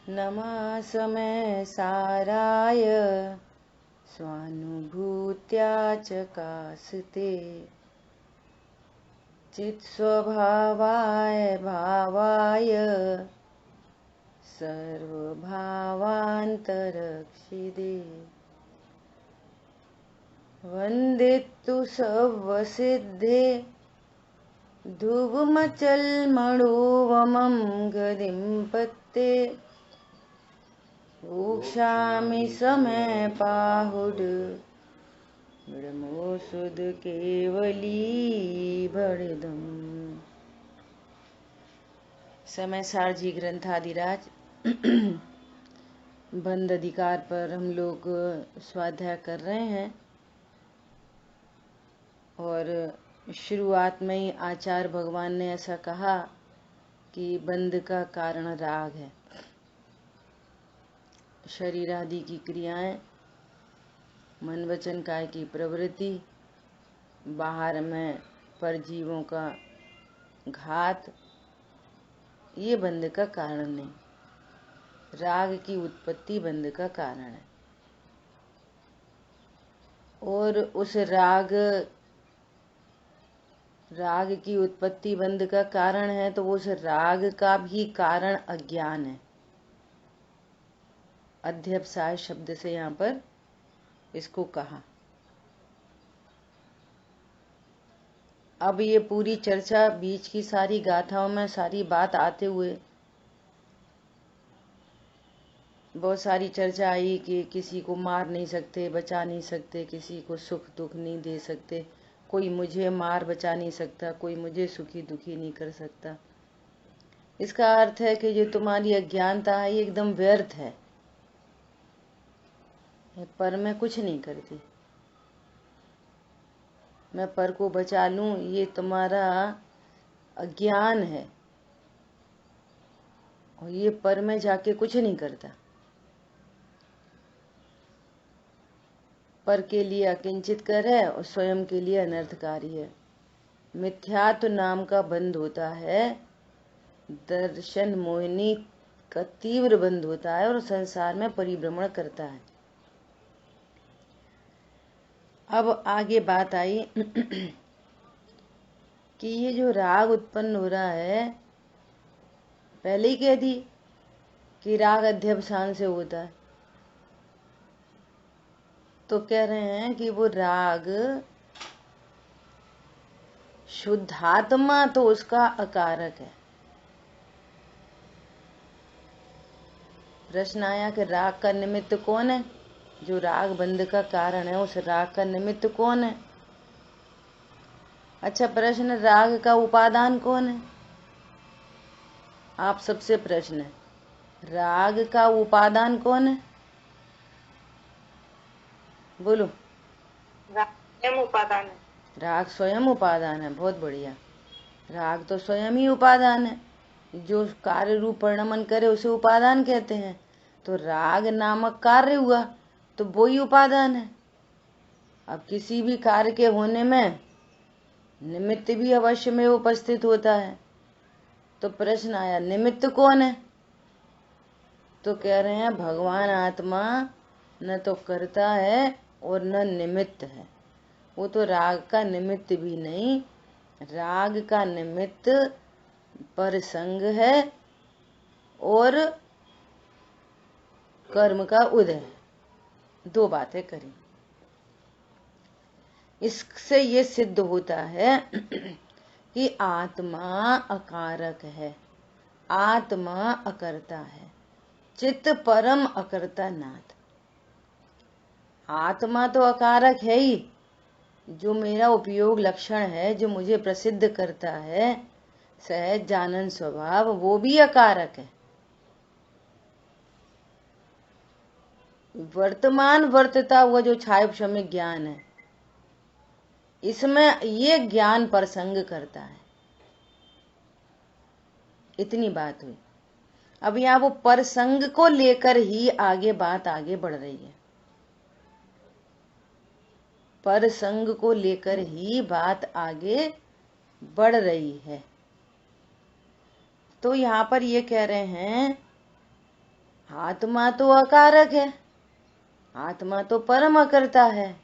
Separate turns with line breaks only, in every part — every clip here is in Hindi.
नमासमे साराय स्वानुभूत्या चकास्ते चित्स्वभावाय भावाय सर्वभावान्तरक्षिदे वन्दितु सर्वसिद्धे धुवमचलमणोवमं गतिं पत्ते ऊक्षामि समय पाहुड ब्रह्मोसुद केवली भड़दम। समय सारजी ग्रंथादिराज बंद अधिकार पर हम लोग स्वाध्याय कर रहे हैं और शुरुआत में ही आचार्य भगवान ने ऐसा कहा कि बंद का कारण राग है। शरीर आदि की क्रियाएं, मन वचन काय की प्रवृत्ति, बाहर में परजीवों का घात, ये बंध का कारण नहीं। राग की उत्पत्ति बंध का कारण है और उस राग की उत्पत्ति बंध का कारण है, तो उस राग का भी कारण अज्ञान है। अध्यवसाय शब्द से यहाँ पर इसको कहा। अब ये पूरी चर्चा बीच की सारी गाथाओं में सारी बात आते हुए बहुत सारी चर्चा आई कि किसी को मार नहीं सकते, बचा नहीं सकते, किसी को सुख दुख नहीं दे सकते, कोई मुझे मार बचा नहीं सकता, कोई मुझे सुखी दुखी नहीं कर सकता। इसका अर्थ है कि जो तुम्हारी अज्ञानता है ये एकदम व्यर्थ है, पर मैं कुछ नहीं करती। मैं पर को बचा लूं, ये तुम्हारा अज्ञान है और ये पर में जाके कुछ नहीं करता। पर के लिए अकिंचित कर है और स्वयं के लिए अनर्थकारी है। मिथ्यात्व नाम का बंध होता है, दर्शन मोहिनी का तीव्र बंध होता है और संसार में परिभ्रमण करता है। अब आगे बात आई कि ये जो राग उत्पन्न हो रहा है, पहले ही कह दी कि राग अध्यवसान से होता है, तो कह रहे हैं कि वो राग शुद्धात्मा तो उसका अकारक है। प्रश्न आया कि राग का निमित्त कौन है? जो राग बंध का कारण है उस राग का निमित्त कौन है? अच्छा प्रश्न, राग का उपादान कौन है? आप सबसे प्रश्न है, राग का उपादान कौन है? बोलो।
राग स्वयं उपादान है।
राग स्वयं उपादान है, बहुत बढ़िया। राग तो स्वयं ही उपादान है, जो कार्य रूप परिणमन करे उसे उपादान कहते हैं। तो राग नामक कार्य हुआ तो वो ही उपादान है। अब किसी भी कार्य के होने में निमित्त भी अवश्य में उपस्थित होता है। तो प्रश्न आया निमित्त कौन है? तो कह रहे हैं भगवान आत्मा न तो करता है और न निमित्त है। वो तो राग का निमित्त भी नहीं, राग का निमित्त परसंग है और कर्म का उदय है। दो बातें करी। इससे ये सिद्ध होता है कि आत्मा अकारक है, आत्मा अकर्ता है, चित्त परम अकर्ता नाथ। आत्मा तो अकारक है ही, जो मेरा उपयोग लक्षण है, जो मुझे प्रसिद्ध करता है, सहज जानन स्वभाव, वो भी अकारक है। वर्तमान वर्तता हुआ जो छायोक्षमिक ज्ञान है, इसमें ये ज्ञान प्रसंग करता है। इतनी बात हुई। अब यहाँ वो प्रसंग को लेकर ही आगे बात आगे बढ़ रही है। प्रसंग को लेकर ही बात आगे बढ़ रही है। तो यहाँ पर ये कह रहे हैं आत्मा तो अकारक है, आत्मा तो परम अकर्ता है।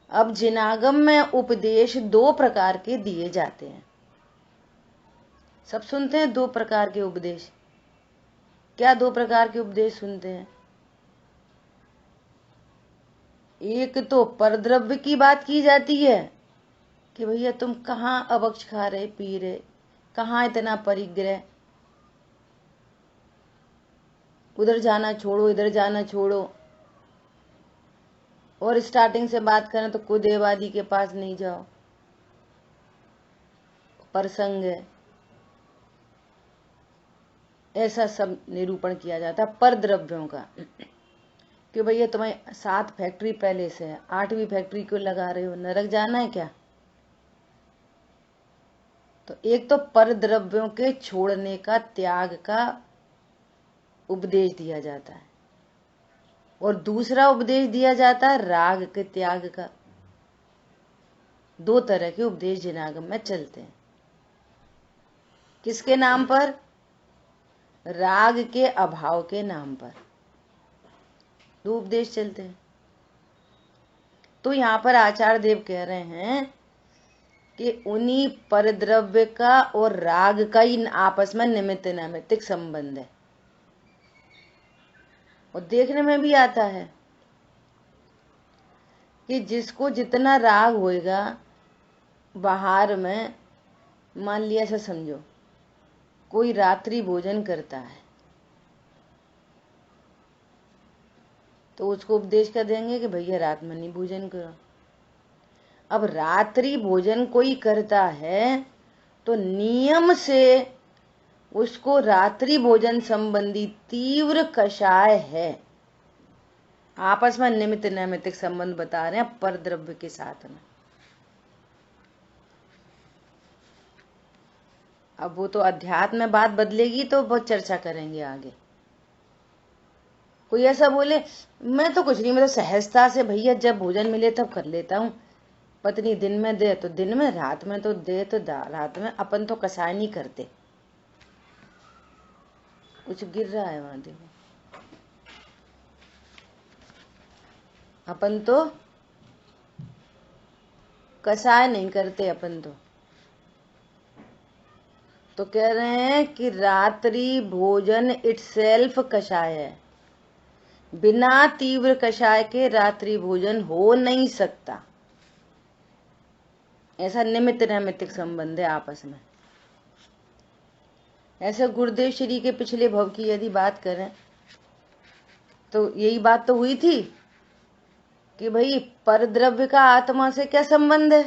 अब जिनागम में उपदेश दो प्रकार के दिए जाते हैं। सब सुनते हैं दो प्रकार के उपदेश। क्या दो प्रकार के उपदेश सुनते हैं? एक तो परद्रव्य की बात की जाती है कि भैया तुम कहाँ अभक्ष खा रहे पी रहे, कहाँ इतना परिग्रह, उधर जाना छोड़ो इधर जाना छोड़ो। और स्टार्टिंग से बात करें तो कुदेवादी के पास नहीं जाओ, प्रसंग है, ऐसा सब निरूपण किया जाता है परद्रव्यों का कि भैया तुम्हें 7 फैक्ट्री पहले से है, 8वीं फैक्ट्री क्यों लगा रहे हो, नरक जाना है क्या? तो एक तो परद्रव्यों के छोड़ने का, त्याग का उपदेश दिया जाता है, और दूसरा उपदेश दिया जाता है राग के त्याग का। दो तरह के उपदेश जिनागम में चलते हैं। किसके नाम पर? राग के अभाव के नाम पर दो उपदेश चलते हैं। तो यहां पर आचार्य देव कह रहे हैं कि उन्हीं परद्रव्य का और राग का ही आपस में निमित्त नैमित्तिक संबंध है, और देखने में भी आता है कि जिसको जितना राग होएगा बाहर में, मान लिया ऐसा समझो कोई रात्रि भोजन करता है तो उसको उपदेश कर देंगे कि भैया रात में नहीं भोजन करो। अब रात्रि भोजन कोई करता है तो नियम से उसको रात्रि भोजन संबंधी तीव्र कषाय है, आपस में निमित्त नैमित्तिक संबंध बता रहे हैं परद्रव्य के साथ में। अब वो तो अध्यात्म में बात बदलेगी तो बहुत चर्चा करेंगे आगे। कोई ऐसा बोले मैं तो कुछ नहीं, मैं तो सहजता से भैया जब भोजन मिले तब कर लेता हूँ, पत्नी दिन में दे तो दिन में, रात में तो दे तो रात में, अपन तो कसाय नहीं करते। कुछ गिर रहा है वहां देखो, अपन तो कसाय नहीं करते अपन तो कह रहे हैं कि रात्रि भोजन इटसेल्फ कषाय है, बिना तीव्र कषाय के रात्रि भोजन हो नहीं सकता। ऐसा निमित्त नैमित्तिक संबंध है आपस में। ऐसे गुरुदेव श्री के पिछले भव की यदि बात करें तो यही बात तो हुई थी कि भाई परद्रव्य का आत्मा से क्या संबंध है।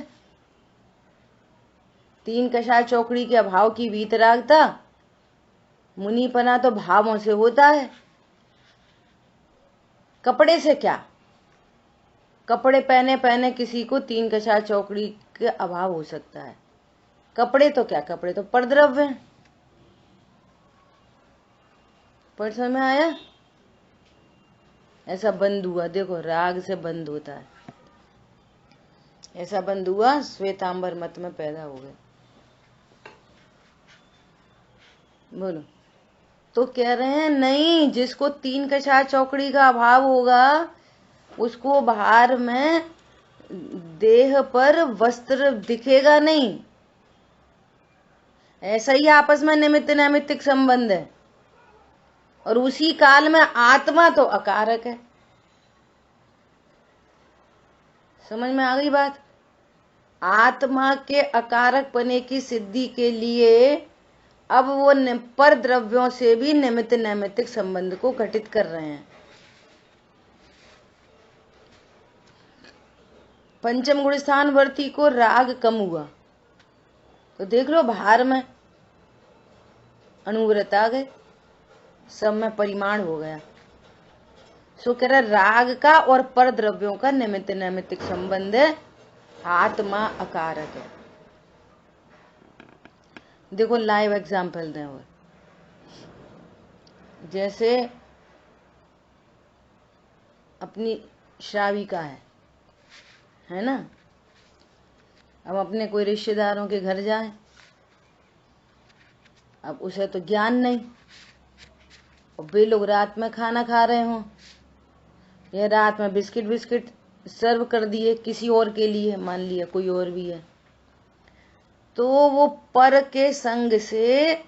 3 कषाय चौकड़ी के अभाव की वीतरागता, मुनिपना तो भावों से होता है। कपड़े से क्या, कपड़े पहने पहने किसी को 3 कषाय चौकड़ी के अभाव हो सकता है। कपड़े तो क्या, कपड़े तो परद्रव्य हैं। पर समझ में आया? ऐसा बंद हुआ, देखो राग से बंद होता है, ऐसा बंद हुआ श्वेतांबर मत में पैदा हो गए। बोलो। तो कह रहे हैं नहीं, जिसको 3 कषाय चौकड़ी का अभाव होगा उसको बाहर में देह पर वस्त्र दिखेगा नहीं। ऐसा ही आपस में निमित्त नैमित्तिक संबंध है, और उसी काल में आत्मा तो अकारक है। समझ में आ गई बात? आत्मा के अकारक पने की सिद्धि के लिए अब वो पर द्रव्यों से भी निमित्त नैमित्तिक संबंध को घटित कर रहे हैं। पंचम गुण स्थान वर्ती को राग कम हुआ तो देख लो बाहर में अनुव्रत आ गए, सब में परिमाण हो गया। सो कह रहा राग का और पर द्रव्यों का निमित्त नैमित्तिक संबंध है, आत्मा अकारक है। देखो लाइव एग्जाम्पल दें, और जैसे अपनी श्राविका है ना, अब अपने कोई रिश्तेदारों के घर जाए, अब उसे तो ज्ञान नहीं, और वे लोग रात में खाना खा रहे हों, या रात में बिस्किट सर्व कर दिए किसी और के लिए, मान लिया कोई और भी है, तो वो पर के संग से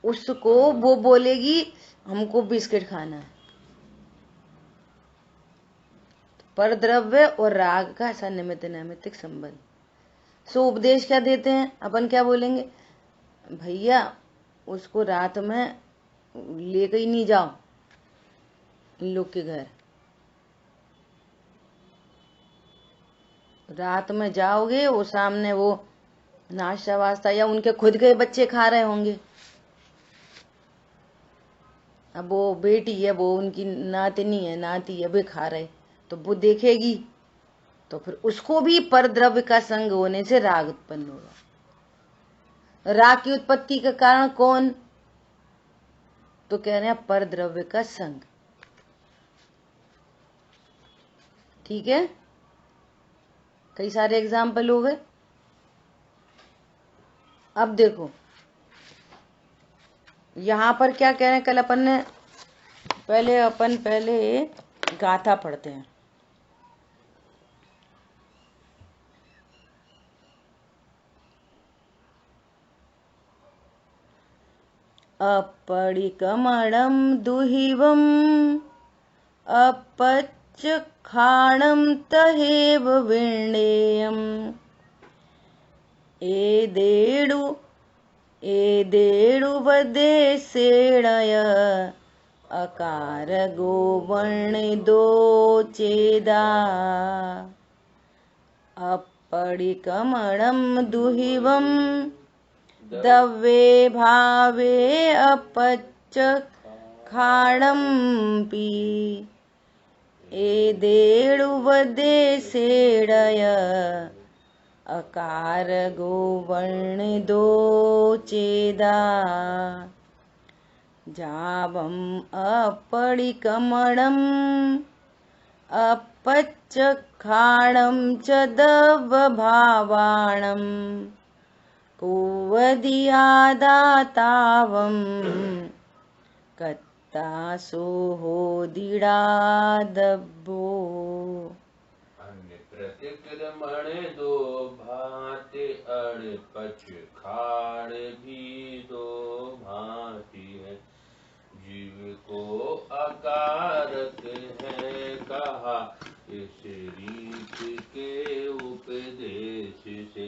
उसको वो बोलेगी हमको बिस्किट खाना है। पर द्रव्य और राग का ऐसा निमित्त नैमित्तिक संबंध। सो उपदेश क्या देते हैं, अपन क्या बोलेंगे, भैया उसको रात में लेकर ही नहीं जाओ इन लोग के घर, रात में जाओगे वो सामने वो नाश्ता वास्ता या उनके खुद के बच्चे खा रहे होंगे, अब वो बेटी है, वो उनकी नातनी है, नाती है, वे खा रहे, तो वो देखेगी, तो फिर उसको भी परद्रव्य का संग होने से राग उत्पन्न होगा। राग की उत्पत्ति का कारण कौन, तो कह रहे हैं परद्रव्य का संग। ठीक है, कई सारे एग्जाम्पल हो गए। अब देखो यहां पर क्या कह रहे हैं, कल अपन ने पहले गाथा पढ़ते हैं। अपरिकमणं दुहिवम् अपच्यखाणं तहेव विण्डेयम् एदेडुवदेशेणय अकार गोवर्णिदो चेदा। अपरिकमणं दुहिवम् दव्ये भावे अपच्यखाणं पी एदेडुवदेशेणय अकार गोवर्णिदो चेदा। जावम् अपरिकमणम् अपच्यखाणं च दवभावाणम् पुवदियादातावम् कत्तासोहोदिडादब्बो।
प्रतिक्रमण दो भांति अणपच खाण भी दो भांति है। जीव को अकारक है कहा इस रीत के उपदेश से।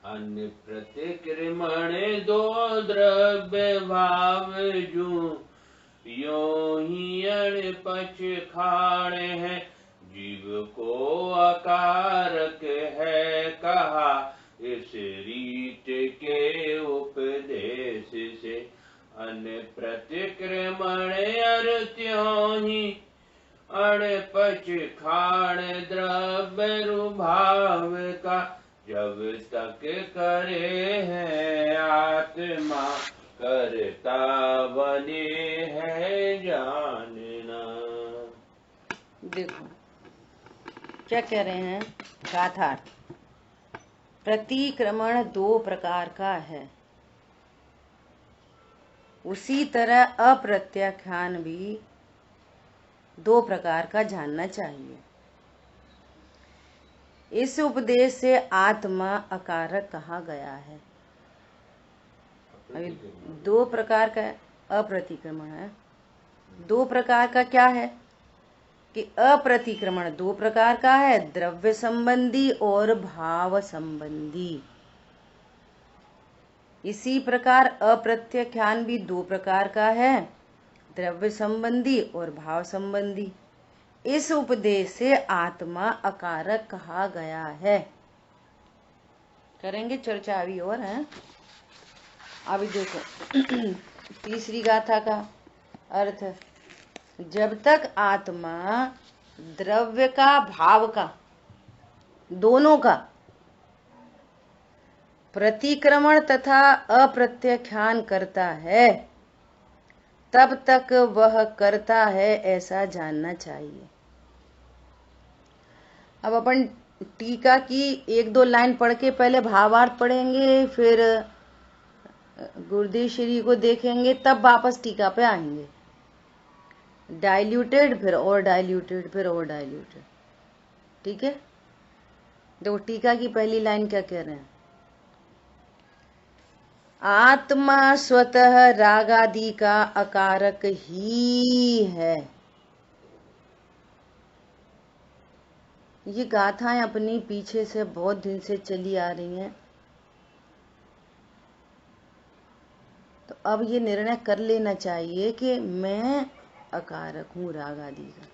अन्य प्रतिक्रमण दो द्रव्य भाव जू यो ही अणपच खाण है। जीव को अकारक है कहा इस रीत के उपदेश से। अन्य प्रतिक्रमण अर्त्यों ही अणपच खाण द्रव्य रुभाव का जब तक करे है आत्मा करता बने है जानना।
देखो क्या कह रहे हैं गाथा, प्रतिक्रमण दो प्रकार का है, उसी तरह अप्रत्याख्यान भी दो प्रकार का जानना चाहिए। इस उपदेश से आत्मा अकारक कहा गया है। अभी दो प्रकार का अप्रतिक्रमण है, दो प्रकार का क्या है कि अप्रतिक्रमण दो प्रकार का है, द्रव्य संबंधी और भाव संबंधी। इसी प्रकार अप्रत्याख्यान भी दो प्रकार का है, द्रव्य संबंधी और भाव संबंधी। इस उपदेश से आत्मा अकारक कहा गया है। करेंगे चर्चा अभी और है। अभी देखो तीसरी गाथा का अर्थ, जब तक आत्मा द्रव्य का भाव का दोनों का प्रतिक्रमण तथा अप्रत्याख्यान करता है तब तक वह करता है ऐसा जानना चाहिए। अब अपन टीका की एक दो लाइन पढ़ के पहले भावार्थ पढ़ेंगे, फिर गुरुदेव श्री को देखेंगे, तब वापस टीका पे आएंगे। डाइल्यूटेड, फिर और डाइल्यूटेड, फिर और डाइल्यूटेड। ठीक है, देखो टीका की पहली लाइन क्या कह रहे हैं। आत्मा स्वतः रागादि का अकारक ही है। ये गाथाएं अपनी पीछे से बहुत दिन से चली आ रही हैं, तो अब ये निर्णय कर लेना चाहिए कि मैं अकारक हूं राग आदि का।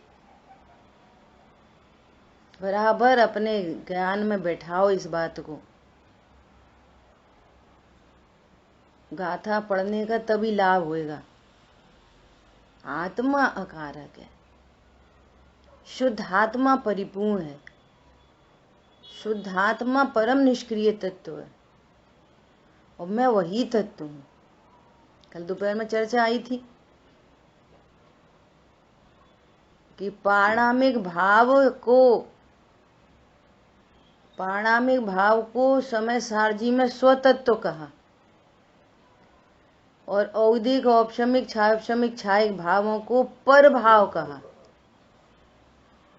बराबर अपने ज्ञान में बैठाओ इस बात को। गाथा पढ़ने का तभी लाभ होएगा। आत्मा अकारक है, शुद्ध आत्मा परिपूर्ण है, शुद्ध आत्मा परम निष्क्रिय तत्व है, और मैं वही तत्व हूं। कल दोपहर में चर्चा आई थी कि पारणामिक भाव को समय सारजी में स्वतत्व कहा, और औदिक औपशमिक छापशमिक छायिक भावों को पर भाव कहा।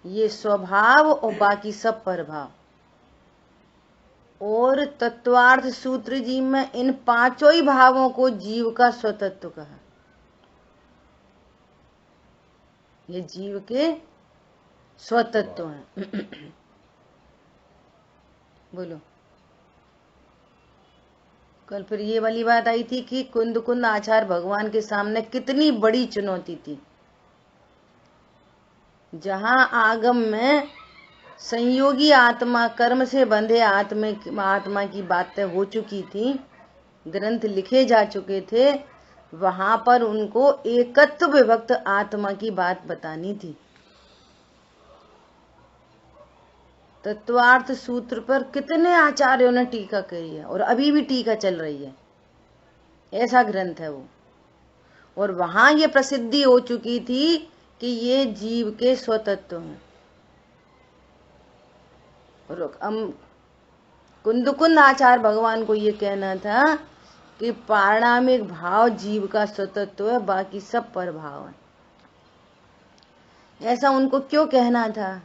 ये स्वभाव और बाकी सब पर भाव। और तत्वार्थ सूत्र जी में इन पांचों ही भावों को जीव का स्वतत्व कहा। ये जीव के स्वतत्व हैं। बोलो। कल फिर ये वाली बात आई थी कि कुंद आचार्य भगवान के सामने कितनी बड़ी चुनौती थी। जहां आगम में संयोगी आत्मा, कर्म से बंधे आत्मा की बातें हो चुकी थी, ग्रंथ लिखे जा चुके थे, वहां पर उनको एकत्व विभक्त आत्मा की बात बतानी थी। तत्वार्थ सूत्र पर कितने आचार्यों ने टीका करी है, और अभी भी टीका चल रही है। ऐसा ग्रंथ है वो। और वहां ये प्रसिद्धि हो चुकी थी कि ये जीव के स्वतत्व हैं। और कुंद आचार्य भगवान को ये कहना था कि पारणामिक भाव जीव का स्वतत्व है, बाकी सब पर भाव है। ऐसा उनको क्यों कहना था?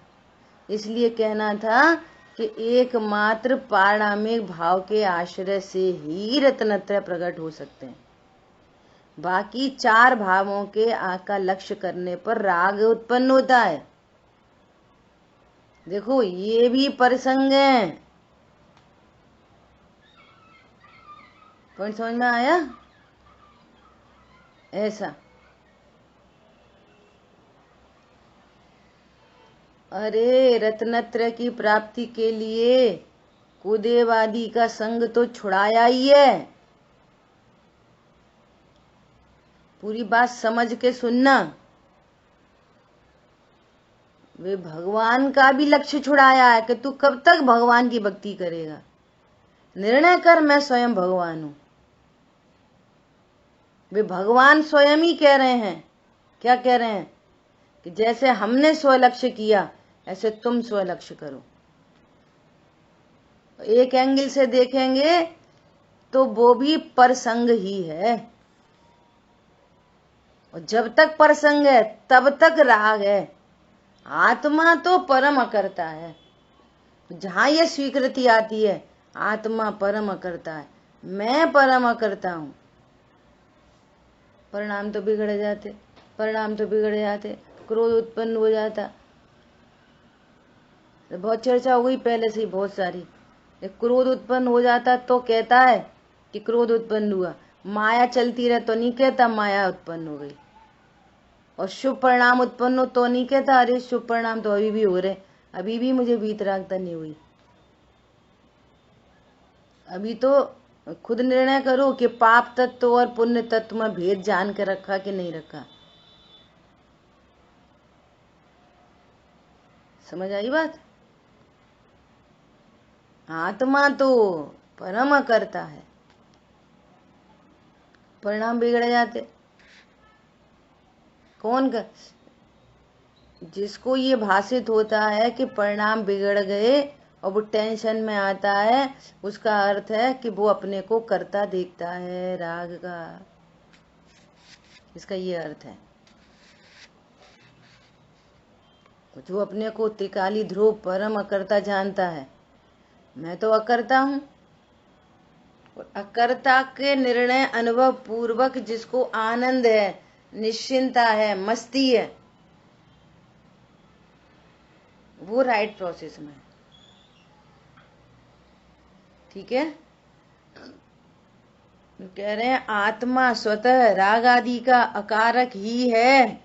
इसलिए कहना था कि एकमात्र पारणामिक भाव के आश्रय से ही रत्नत्रय प्रकट हो सकते हैं। बाकी चार भावों के का लक्ष्य करने पर राग उत्पन्न होता है। देखो ये भी प्रसंग है। पॉइंट समझ में आया? ऐसा अरे रत्नत्रय की प्राप्ति के लिए कुदेवादी का संग तो छुड़ाया ही है। पूरी बात समझ के सुनना। वे भगवान का भी लक्ष्य छुड़ाया है कि तू कब तक भगवान की भक्ति करेगा। निर्णय कर, मैं स्वयं भगवान हूं। वे भगवान स्वयं ही कह रहे हैं। क्या कह रहे हैं? कि जैसे हमने स्वलक्ष्य किया ऐसे तुम स्वलक्ष्य करो। एक एंगल से देखेंगे तो वो भी परसंग ही है, और जब तक परसंग है तब तक राग है। आत्मा तो परम अकर्ता है। जहां ये स्वीकृति आती है आत्मा परम अकर्ता है, मैं परम अकर्ता हूं, परिणाम तो बिगड़ जाते, क्रोध उत्पन्न हो जाता। बहुत चर्चा हो गई पहले से ही बहुत सारी। क्रोध उत्पन्न हो जाता तो कहता है कि क्रोध उत्पन्न हुआ। माया चलती रहे तो नहीं कहता माया उत्पन्न हो गई। और शुभ परिणाम उत्पन्न हो तो नहीं कहता अरे शुभ परिणाम तो अभी भी हो रहे, अभी भी मुझे वीतरागता नहीं हुई। अभी तो खुद निर्णय करो कि पाप तत्व और पुण्य तत्व में भेद जान के रखा कि नहीं रखा। समझ आई बात? आत्मा तो परम करता है, परिणाम बिगड़ जाते। कौन कर? जिसको ये भाषित होता है कि परिणाम बिगड़ गए और वो टेंशन में आता है, उसका अर्थ है कि वो अपने को करता देखता है राग का। इसका ये अर्थ है। जो अपने को त्रिकाली ध्रुव परम अकर्ता जानता है, मैं तो अकर्ता हूं, और अकर्ता के निर्णय अनुभव पूर्वक जिसको आनंद है, निश्चिंता है, मस्ती है, वो राइट प्रोसेस में है। ठीक है, कह रहे हैं आत्मा स्वतः राग आदि का अकारक ही है।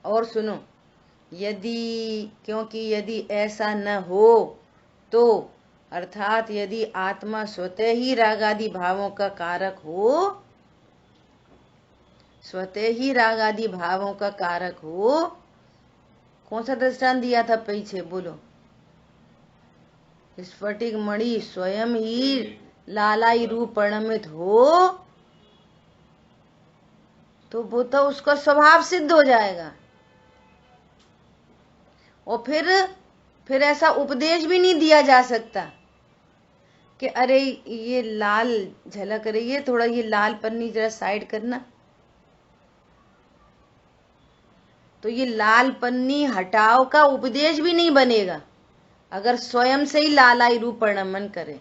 और सुनो, क्योंकि यदि ऐसा न हो तो, अर्थात यदि आत्मा स्वतः ही राग आदि भावों का कारक हो, स्वतः ही राग आदि भावों का कारक हो, कौन सा दृष्टांत दिया था पीछे, बोलो। स्फटिक मणि स्वयं ही लालाई रूप परिणमित हो तो वो तो उसका स्वभाव सिद्ध हो जाएगा। और फिर ऐसा उपदेश भी नहीं दिया जा सकता कि अरे ये लाल झलक रही है, थोड़ा ये लाल पन्नी जरा साइड करना, तो ये लाल पन्नी हटाओ का उपदेश भी नहीं बनेगा अगर स्वयं से ही लालाई रूप परिणमन करे।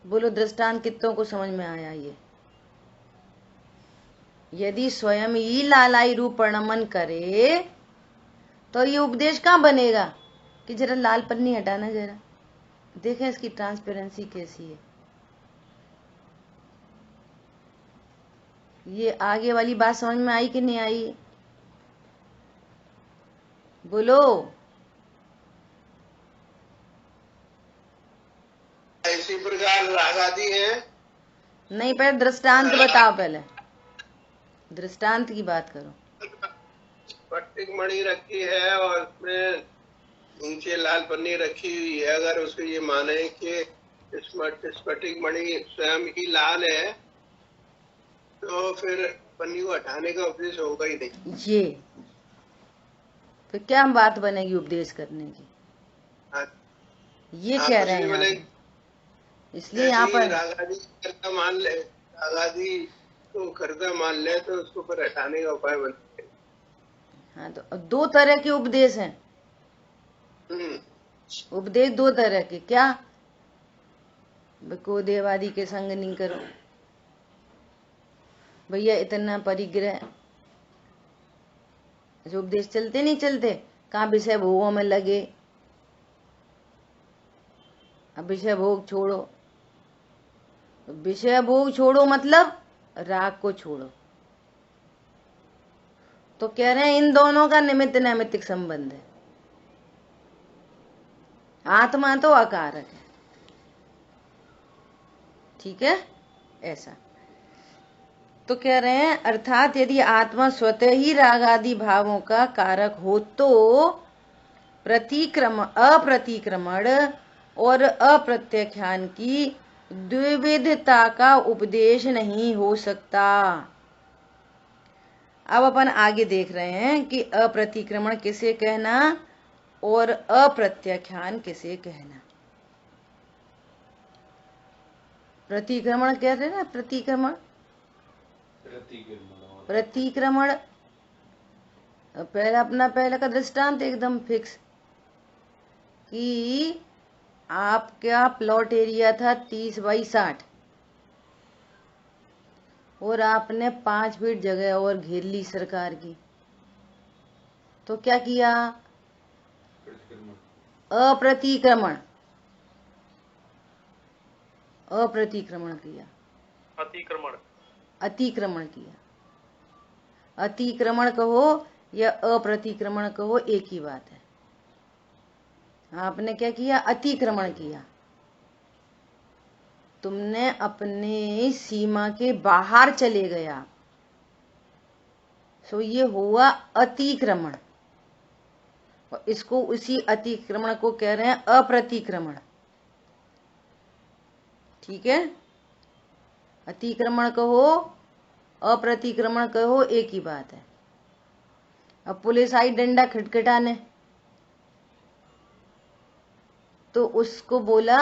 बोलो दृष्टांत कितनों को समझ में आया ये? यदि स्वयं ही लालाई रूप परिणमन करे तो ये उपदेश कहाँ बनेगा कि जरा लाल पन्नी हटाना, जरा देखें इसकी ट्रांसपेरेंसी कैसी है। ये आगे वाली बात समझ में आई कि नहीं आई? बोलो।
इसी प्रकार राग आदि है।
नहीं, पहले दृष्टांत बताओ, पहले दृष्टांत की बात करो।
स्फटिक मणि रखी है और उसमें नीचे लाल पन्नी रखी हुई है। अगर उसको ये माने कि स्फटिक मणि स्वयं ही लाल है तो फिर पन्नी को हटाने का उपदेश होगा ही नहीं। ये
फिर क्या बात बनेगी उपदेश करने की? ये कह रहे हैं। इसलिए यहाँ पर
रागादी कर्ता मान ले, रागादी को कर्ता मान ले तो उसको पर हटाने का उपाय बनते।
हाँ, तो दो तरह के उपदेश हैं। उपदेश दो तरह के, क्या? को देवादि के संग नहीं करो, भैया इतना परिग्रह, जो उपदेश चलते नहीं चलते, कहाँ विषय भोगों में लगे, अब विषय भोग छोड़ो। विषय भोग छोड़ो मतलब राग को छोड़ो। तो कह रहे हैं इन दोनों का निमित्त नैमित्तिक संबंध है। आत्मा तो अकारक है, ठीक है, ऐसा। तो कह रहे हैं अर्थात यदि आत्मा स्वतः ही राग आदि भावों का कारक हो तो अप्रतिक्रमण और अप्रत्याख्यान की द्विविधता का उपदेश नहीं हो सकता। अब अपन आगे देख रहे हैं कि अप्रतिक्रमण किसे कहना और अप्रत्याख्यान किसे कहना। प्रतिक्रमण कहते हैं ना, प्रतिक्रमण पहला का दृष्टांत एकदम फिक्स कि आपका प्लॉट एरिया था 30x60 और आपने 5 फीट जगह और घेर ली सरकार की, तो क्या किया? अप्रतिक्रमण किया, अतिक्रमण किया। अतिक्रमण कहो या अप्रतिक्रमण कहो, एक ही बात है। आपने क्या किया? अतिक्रमण किया। तुमने अपने सीमा के बाहर चले गया, सो ये हुआ अतिक्रमण। और इसको, उसी अतिक्रमण को कह रहे हैं अप्रतिक्रमण, ठीक है। अतिक्रमण कहो अप्रतिक्रमण कहो, एक ही बात है। अब पुलिस आई डंडा खटखटाने, तो उसको बोला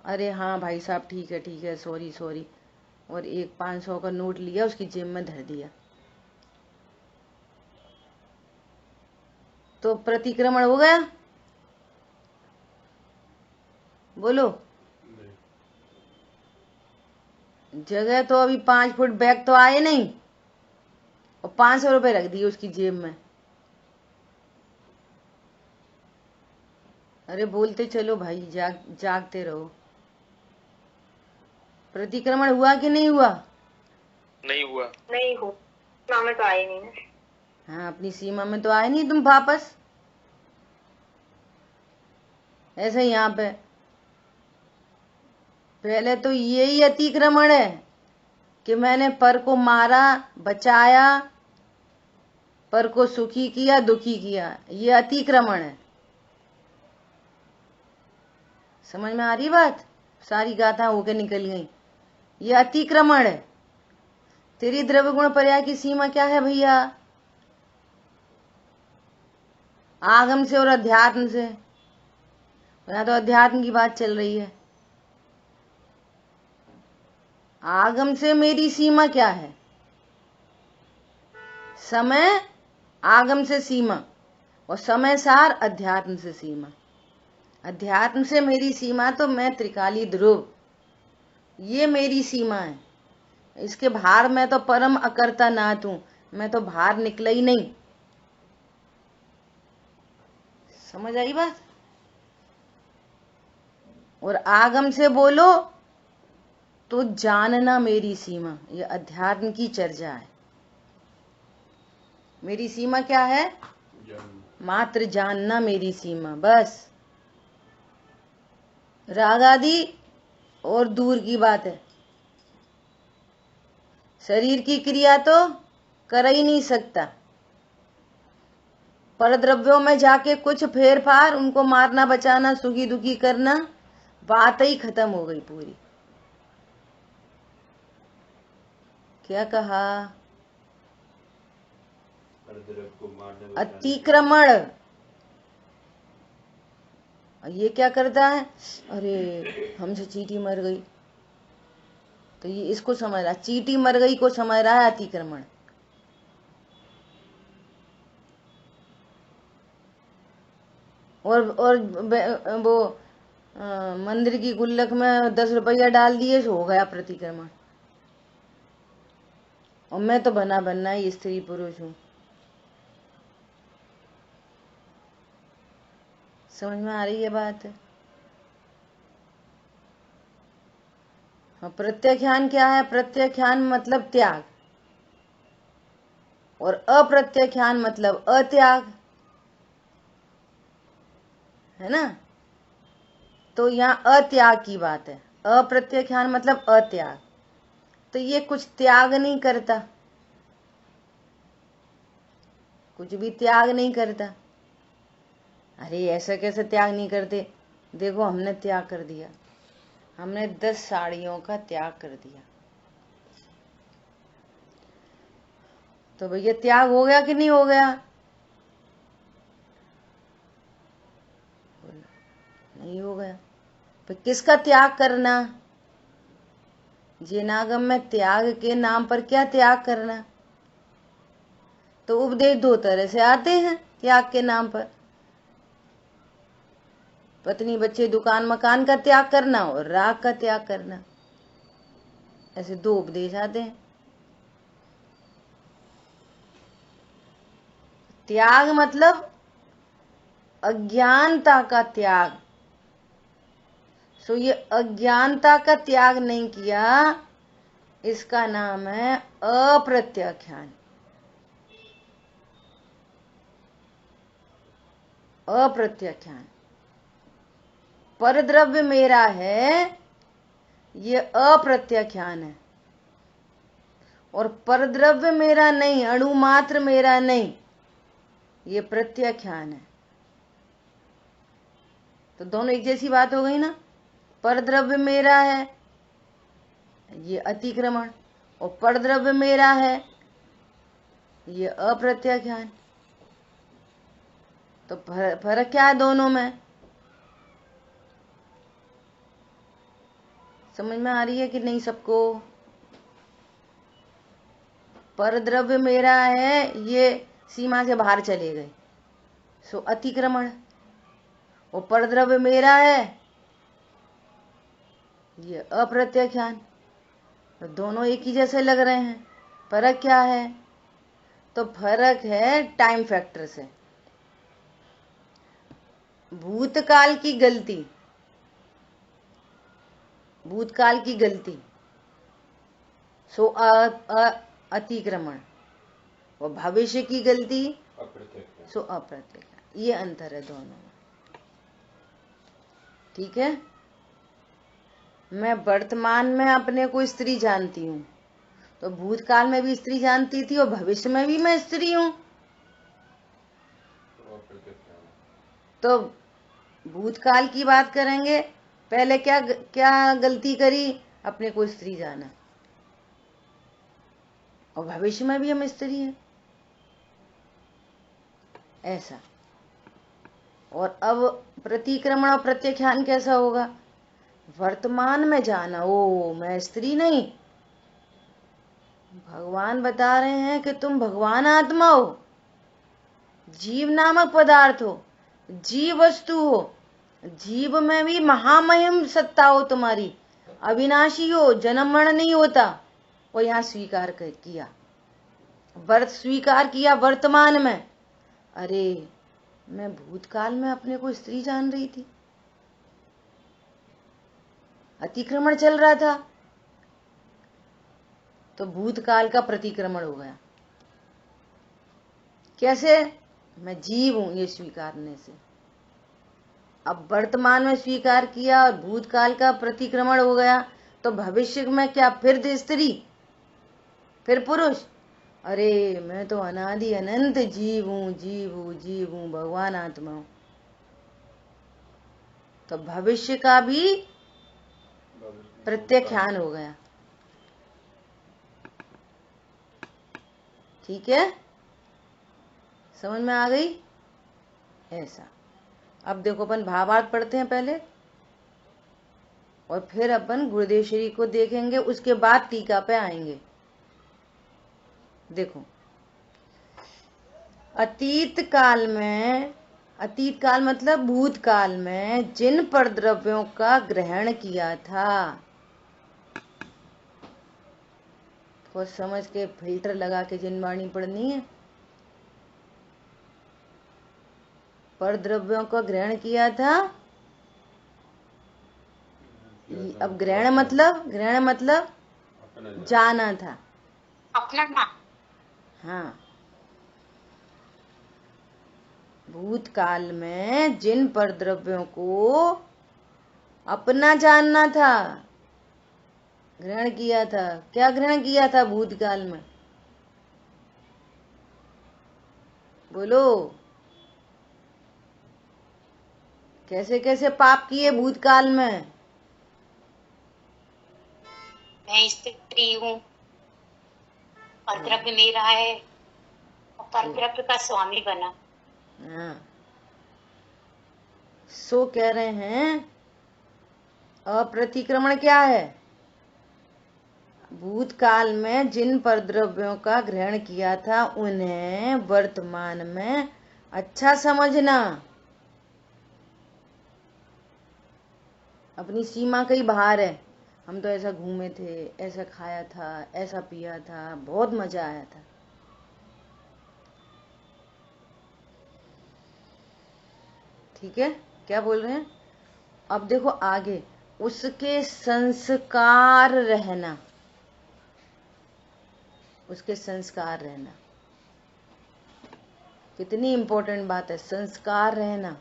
अरे हाँ भाई साहब ठीक है सॉरी, और एक 500 का नोट लिया, उसकी जेब में धर दिया। तो प्रतिक्रमण हो गया? बोलो। जगह तो अभी 5 फुट बैग तो आए नहीं, और 500 रुपए रख दिए उसकी जेब में। अरे बोलते चलो भाई, जागते रहो। प्रतिक्रमण हुआ कि नहीं हुआ?
नहीं हुआ। नहीं हो, सीमा में तो आए नहीं ना।
हाँ, अपनी सीमा में तो आए नहीं तुम वापस। ऐसे यहाँ पे पहले तो यही अतिक्रमण है कि मैंने पर को मारा, बचाया, पर को सुखी किया, दुखी किया। ये अतिक्रमण है। समझ में आ रही बात? सारी गाथा होके निकल गई। ये अतिक्रमण है। तेरी द्रव्य गुण पर्याय की सीमा क्या है भैया? आगम से और अध्यात्म से। यहाँ तो अध्यात्म की बात चल रही है। आगम से मेरी सीमा क्या है? समय आगम से सीमा, और समय सार अध्यात्म से सीमा। अध्यात्म से मेरी सीमा तो मैं त्रिकाली ध्रुव, ये मेरी सीमा है। इसके भार में तो परम अकर्ता नाथ हूं, मैं तो भार निकला ही नहीं। समझ आई बात? और आगम से बोलो तो जानना मेरी सीमा, ये अध्यात्म की चर्चा है। मेरी सीमा क्या है? मात्र जानना मेरी सीमा, बस। राग आदि और दूर की बात है। शरीर की क्रिया तो कर ही नहीं सकता। परद्रव्यों में जाके कुछ फेर फार, उनको मारना, बचाना, सुखी दुखी करना, बात ही खत्म हो गई पूरी। क्या कहा? अतिक्रमण। ये क्या करता है? अरे हमसे चींटी मर गई, तो ये इसको समझ रहा, चींटी मर गई को समझ रहा है अतिक्रमण। और वो मंदिर की गुल्लक में 10 रुपया डाल दिए, सो हो गया प्रतिक्रमण। और मैं तो बनना ही स्त्री पुरुष हूं। समझ में आ रही है बात? हाँ, प्रत्याख्यान क्या है? प्रत्याख्यान मतलब त्याग, और अप्रत्याख्यान मतलब अत्याग, है ना? तो यहाँ अत्याग की बात है। अप्रत्याख्यान मतलब अत्याग। तो ये कुछ त्याग नहीं करता, कुछ भी त्याग नहीं करता। अरे ऐसा कैसे त्याग नहीं करते? देखो हमने त्याग कर दिया, हमने 10 साड़ियों का त्याग कर दिया। तो भैया त्याग हो गया कि नहीं हो गया? नहीं हो गया। तो किसका त्याग करना? जिनागम में त्याग के नाम पर क्या त्याग करना? तो उपदेश 2 तरह से आते हैं त्याग के नाम पर। पत्नी बच्चे दुकान मकान का त्याग करना और राग का त्याग करना, ऐसे 2 उपदेश आते हैं। त्याग मतलब अज्ञानता का त्याग। सो ये अज्ञानता का त्याग नहीं किया, इसका नाम है अप्रत्याख्यान। अप्रत्याख्यान। परद्रव्य मेरा है, ये अप्रत्याख्यान है। और परद्रव्य मेरा नहीं, अणु मात्र मेरा नहीं, ये प्रत्याख्यान है। तो दोनों एक जैसी बात हो गई ना? परद्रव्य मेरा है, ये अतिक्रमण, और परद्रव्य मेरा है, ये अप्रत्याख्यान। तो फर्क क्या है दोनों में? समझ में आ रही है कि नहीं सबको? परद्रव्य मेरा है, ये सीमा से बाहर चले गए, सो अतिक्रमण। वो परद्रव्य मेरा है, ये अप्रत्याख्यान। तो दोनों एक ही जैसे लग रहे हैं, फर्क क्या है? तो फर्क है टाइम फैक्टर से। भूतकाल की गलती, भूतकाल की गलती सो अतिक्रमण, और भविष्य की गलती सो अप्रत्याख्यान। ये अंतर है दोनों में, ठीक है। मैं वर्तमान में अपने को स्त्री जानती हूँ, तो भूतकाल में भी स्त्री जानती थी और भविष्य में भी मैं स्त्री हूँ। तो भूतकाल की बात करेंगे, पहले क्या क्या गलती करी? अपने को स्त्री जाना, और भविष्य में भी हम स्त्री हैं, ऐसा। और अब प्रतिक्रमण और प्रत्याख्यान कैसा होगा? वर्तमान में जाना, ओ मैं स्त्री नहीं। भगवान बता रहे हैं कि तुम भगवान आत्मा हो, जीव नामक पदार्थ हो, जीव वस्तु हो, जीव में भी महामहिम सत्ता हो तुम्हारी, अविनाशी हो, जन्म मरण नहीं होता। और यहाँ स्वीकार किया, स्वीकार किया वर्तमान में। अरे मैं भूतकाल में अपने को स्त्री जान रही थी, अतिक्रमण चल रहा था, तो भूतकाल का प्रतिक्रमण हो गया। कैसे? मैं जीव हूं ये स्वीकारने से। अब वर्तमान में स्वीकार किया और भूतकाल का प्रतिक्रमण हो गया, तो भविष्य में क्या फिर स्त्री, फिर पुरुष? अरे मैं तो अनादि अनंत जीव हूं, जीव हूं, जीव हूं, भगवान आत्मा हूं। तो भविष्य का भी प्रत्याख्यान हो गया, ठीक है। समझ में आ गई? ऐसा। अब देखो अपन भावार्थ पढ़ते हैं पहले, और फिर अपन गुरुदेव श्री को देखेंगे, उसके बाद टीका पे आएंगे। देखो, अतीत काल में, अतीत काल मतलब भूतकाल में जिन परद्रव्यों का ग्रहण किया था, तो समझ के फिल्टर लगा के जिन वाणी पढ़नी है। परद्रव्यों का ग्रहण किया था। अब ग्रहण मतलब जाना था,
अपना।
हाँ। भूतकाल में जिन परद्रव्यों को अपना जानना था, ग्रहण किया था। क्या ग्रहण किया था भूतकाल में? बोलो, कैसे कैसे पाप किए भूतकाल में?
मैं स्त्री हूँ, परद्रव्य मेरा है, और परद्रव्य का स्वामी बना।
हाँ, सो कह रहे हैं अप्रतिक्रमण क्या है? भूतकाल में जिन परद्रव्यों का ग्रहण किया था, उन्हें वर्तमान में अच्छा समझना। अपनी सीमा कहीं बाहर है, हम तो ऐसा घूमे थे, ऐसा खाया था, ऐसा पिया था, बहुत मजा आया था। ठीक है, क्या बोल रहे हैं? अब देखो आगे, उसके संस्कार रहना, उसके संस्कार रहना, कितनी इंपॉर्टेंट बात है, संस्कार रहना।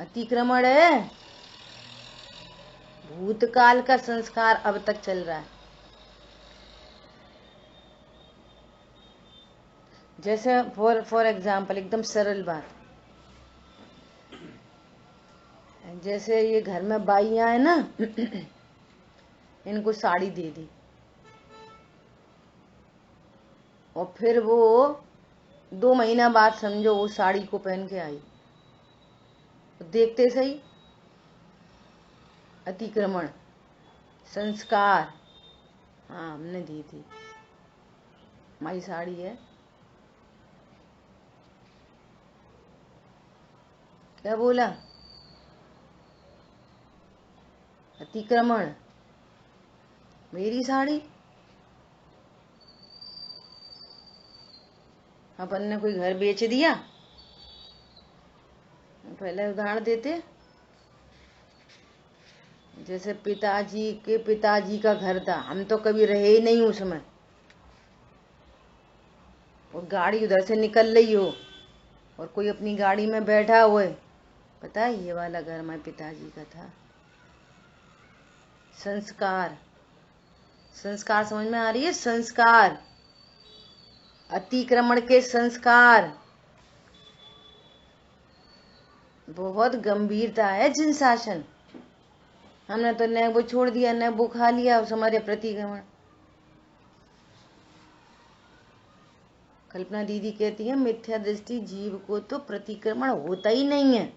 अतिक्रमण है, भूतकाल का संस्कार अब तक चल रहा है। जैसे फॉर एग्जाम्पल, एकदम सरल बात, जैसे ये घर में बाइयां है ना, इनको साड़ी दे दी, और फिर वो 2 महीना बाद समझो वो साड़ी को पहन के आई, तो देखते सही अतिक्रमण, संस्कार। हाँ हमने दी थी, हमारी साड़ी है, क्या बोला? अतिक्रमण। मेरी साड़ी? अपन ने कोई घर बेच दिया? पहले उदाहरण देते, जैसे पिताजी के पिताजी का घर था, हम तो कभी रहे ही नहीं उसमें, और गाड़ी उधर से निकल रही हो और कोई अपनी गाड़ी में बैठा हुआ है, पता है ये वाला घर हमारे पिताजी का था। संस्कार, संस्कार समझ में आ रही है? संस्कार, अतिक्रमण के संस्कार, बहुत गंभीरता है जिन शासन। हमने तो न वो छोड़ दिया न वो खा लिया, उस हमारे प्रतिक्रमण। कल्पना दीदी कहती है मिथ्या दृष्टि जीव को तो प्रतिक्रमण होता ही नहीं है।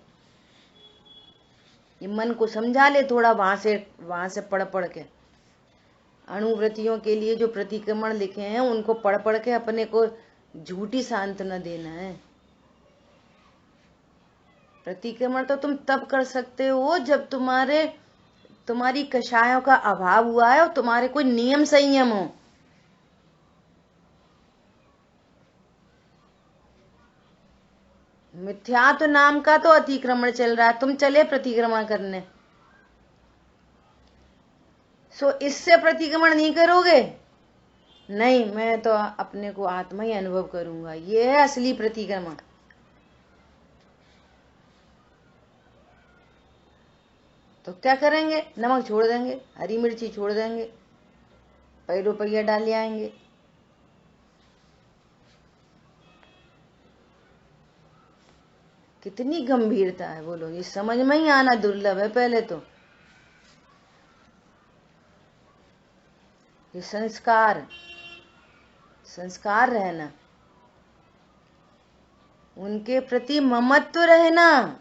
ये मन को समझा ले थोड़ा, वहां से पढ़ के अणुवृत्तियों के लिए जो प्रतिक्रमण लिखे हैं उनको पढ़ के अपने को झूठी सांत्वना देना है। प्रतिक्रमण तो तुम तब कर सकते हो जब तुम्हारी कषायों का अभाव हुआ है और तुम्हारे कोई नियम संयम हो। मिथ्यात्व नाम का तो अतिक्रमण चल रहा है, तुम चले प्रतिक्रमण करने। सो इससे प्रतिक्रमण नहीं करोगे? नहीं, मैं तो अपने को आत्मा ही अनुभव करूंगा, ये है असली प्रतिक्रमण। तो क्या करेंगे? नमक छोड़ देंगे, हरी मिर्ची छोड़ देंगे, ₹1 डाल ले आएंगे। कितनी गंभीरता है बोलो, ये समझ में ही आना दुर्लभ है। पहले तो ये संस्कार रहना, उनके प्रति ममत्व रहना।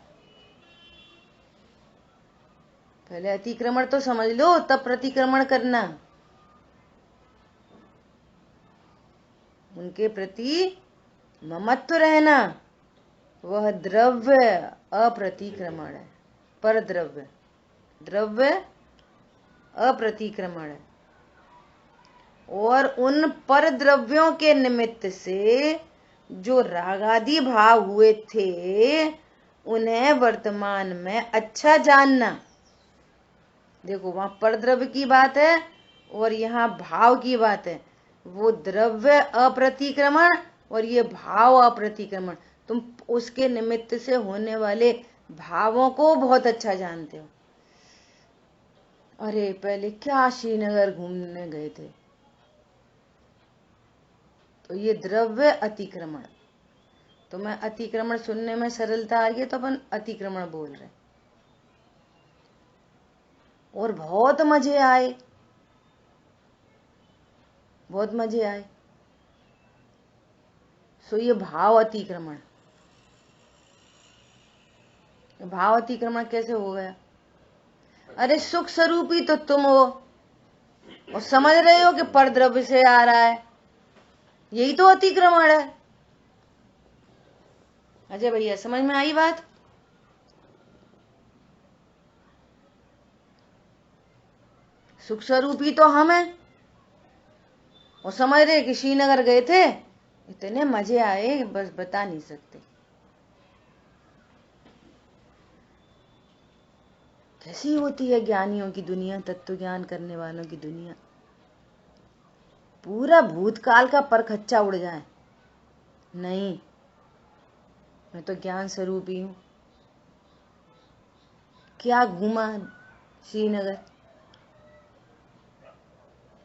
पहले अतिक्रमण तो समझ लो, तब प्रतिक्रमण करना। उनके प्रति ममत्व रहना, वह द्रव्य अप्रतिक्रमण है। पर द्रव्य अप्रतिक्रमण है। और उन पर द्रव्यों के निमित्त से जो रागादि भाव हुए थे उन्हें वर्तमान में अच्छा जानना। देखो वहां पर द्रव्य की बात है और यहाँ भाव की बात है। वो द्रव्य अप्रतिक्रमण और ये भाव अप्रतिक्रमण, तुम उसके निमित्त से होने वाले भावों को बहुत अच्छा जानते हो। अरे पहले क्या श्रीनगर घूमने गए थे, तो ये द्रव्य अतिक्रमण। तो मैं अतिक्रमण सुनने में सरलता आ रही है तो अपन अतिक्रमण बोल रहे, और बहुत मजे आए, बहुत मजे आए। सो ये भाव अतिक्रमण। भाव अतिक्रमण कैसे हो गया? अरे सुख स्वरूप ही तो तुम हो और समझ रहे हो कि परद्रव्य से आ रहा है, यही तो अतिक्रमण है। अजय भैया समझ में आई बात? सुख स्वरूप ही तो हम हैं और समझ रहे कि श्रीनगर गए थे, इतने मजे आए बस बता नहीं सकते। कैसी होती है ज्ञानियों की दुनिया, तत्व ज्ञान करने वालों की दुनिया। पूरा भूतकाल का परखच्चा उड़ जाए, नहीं मैं तो ज्ञान स्वरूप ही हूं। क्या घूमा श्रीनगर,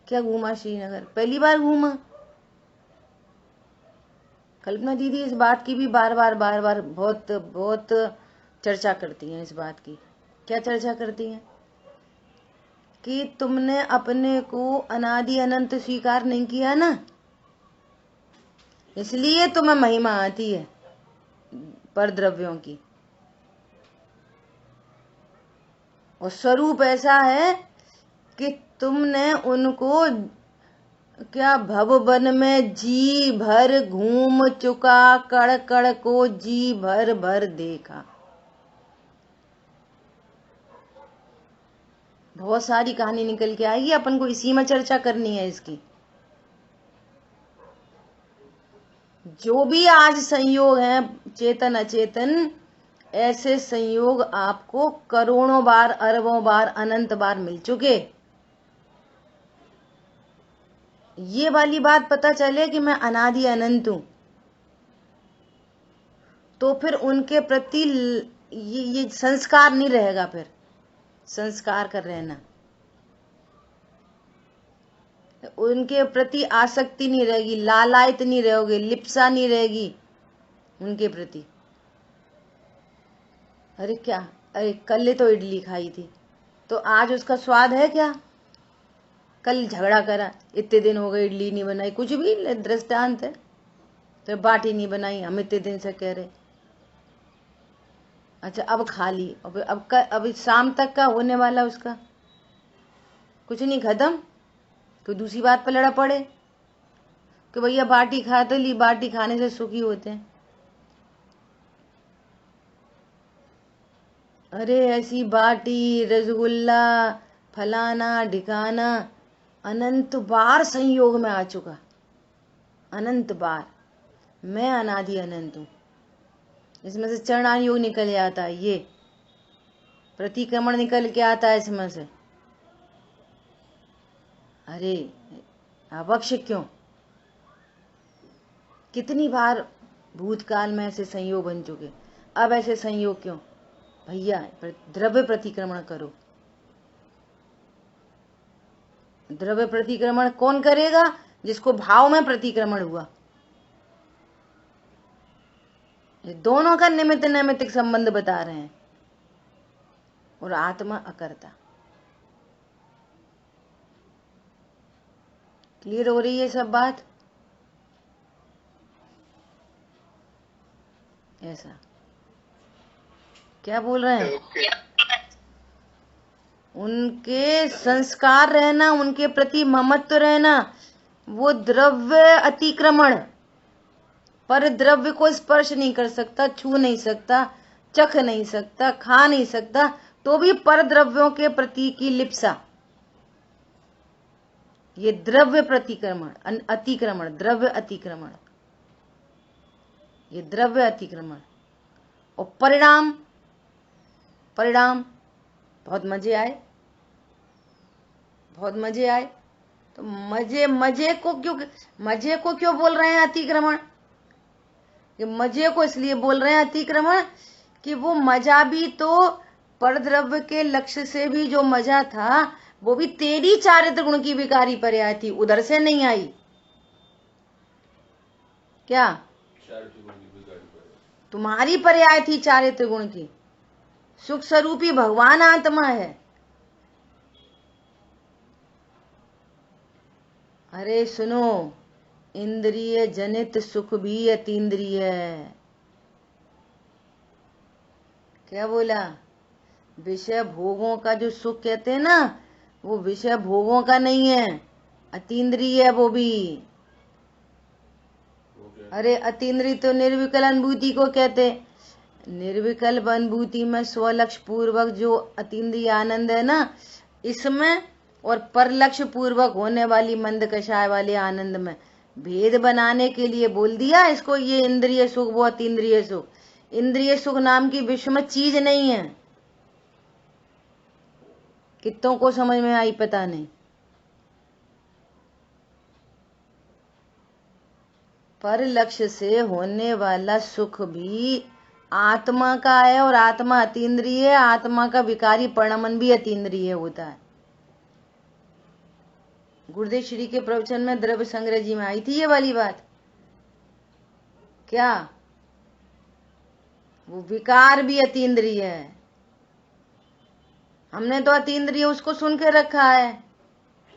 क्या घूमा श्रीनगर, पहली बार घूमा। कल्पना दीदी इस बात की भी बार बार बहुत चर्चा करती हैं। इस बात की क्या चर्चा करती हैं? कि तुमने अपने को अनादि अनंत स्वीकार नहीं किया ना, इसलिए तुम्हें महिमा आती है पर द्रव्यों की। और स्वरूप ऐसा है कि तुमने उनको क्या भववन में जी भर घूम चुका, कड़ कड़ को जी भर भर देखा। बहुत सारी कहानी निकल के आएगी, अपन को इसी में चर्चा करनी है इसकी। जो भी आज संयोग है चेतन अचेतन, ऐसे संयोग आपको करोड़ों बार, अरबों बार, अनंत बार मिल चुके। ये वाली बात पता चले कि मैं अनादि अनंत हूं, तो फिर उनके प्रति ये संस्कार नहीं रहेगा, फिर संस्कार कर रहना, उनके प्रति आसक्ति नहीं रहेगी, लालायित नहीं रहोगे, लिप्सा नहीं रहेगी उनके प्रति। अरे क्या, अरे कल तो इडली खाई थी, तो आज उसका स्वाद है क्या? कल झगड़ा करा, इतने दिन हो गए इडली नहीं बनाई, कुछ भी दृष्टांत है, तो बाटी नहीं बनाई, हम इतने दिन से कह रहे। अच्छा अब खा ली, अब शाम तक का होने वाला उसका कुछ नहीं, खत्म। कोई दूसरी बात पर लड़ा पड़े कि भैया बाटी खा तो ली, बाटी खाने से सुखी होते हैं। अरे ऐसी बाटी, रसगुल्ला, फलाना ढिकाना अनंत बार संयोग में आ चुका, अनंत बार। मैं अनादि अनंत हूं, इसमें से चरणान योग निकल जाता है, ये प्रतिक्रमण निकल के आता है इसमें से। अरे अवक्ष क्यों, कितनी बार भूतकाल में ऐसे संयोग बन चुके, अब ऐसे संयोग क्यों? भैया द्रव्य प्रतिक्रमण करो। द्रव्य प्रतिक्रमण कौन करेगा? जिसको भाव में प्रतिक्रमण हुआ। ये दोनों का निमित्त नैमित्तिक संबंध बता रहे हैं, और आत्मा अकर्ता। क्लियर हो रही है सब बात? ऐसा क्या बोल रहे हैं? उनके संस्कार रहना, उनके प्रति ममत्व रहना, वो द्रव्य अतिक्रमण। पर द्रव्य को स्पर्श नहीं कर सकता, छू नहीं सकता, चख नहीं सकता, खा नहीं सकता, तो भी पर द्रव्यों के प्रति की लिप्सा, ये द्रव्य प्रतिक्रमण, अतिक्रमण, द्रव्य अतिक्रमण, ये द्रव्य अतिक्रमण। और परिणाम, परिणाम बहुत मजे आए, बहुत मजे आए। तो मजे को क्यों बोल रहे हैं अतिक्रमण? ये मजे को इसलिए बोल रहे हैं अतिक्रमण कि वो मजा भी तो परद्रव्य के लक्ष्य से भी जो मजा था, वो भी तेरी चारित्र गुण की विकारी पर्याय थी, उधर से नहीं आई। क्या तुम्हारी पर्याय थी चारित्र गुण की? सुख स्वरूपी भगवान आत्मा है। अरे सुनो, इंद्रिय जनित सुख भी अतीन्द्रिय है। क्या बोला? विषय भोगों का जो सुख कहते हैं ना, वो विषय भोगों का नहीं है, अतीन्द्रिय है वो भी। अरे अतीन्द्रिय तो निर्विकल अनुभूति को कहते। निर्विकल अनुभूति में स्वलक्ष्य पूर्वक जो अतीन्द्रिय आनंद है ना, इसमें और परलक्ष्य पूर्वक होने वाली मंद कषाय वाले आनंद में भेद बनाने के लिए बोल दिया इसको, ये इंद्रिय सुख वो अतीन्द्रिय सुख। इंद्रिय सुख नाम की विश्व में चीज नहीं है। कितनों को समझ में आई पता नहीं। पर लक्ष्य से होने वाला सुख भी आत्मा का है, और आत्मा अतीन्द्रिय है। आत्मा का विकारी परिणमन भी अतीन्द्रिय होता है। गुरुदेव श्री के प्रवचन में द्रव्य संग्रह जी में आई थी ये वाली बात। क्या वो विकार भी अतीन्द्रिय है? हमने तो अतीन्द्रिय उसको सुन के रखा है,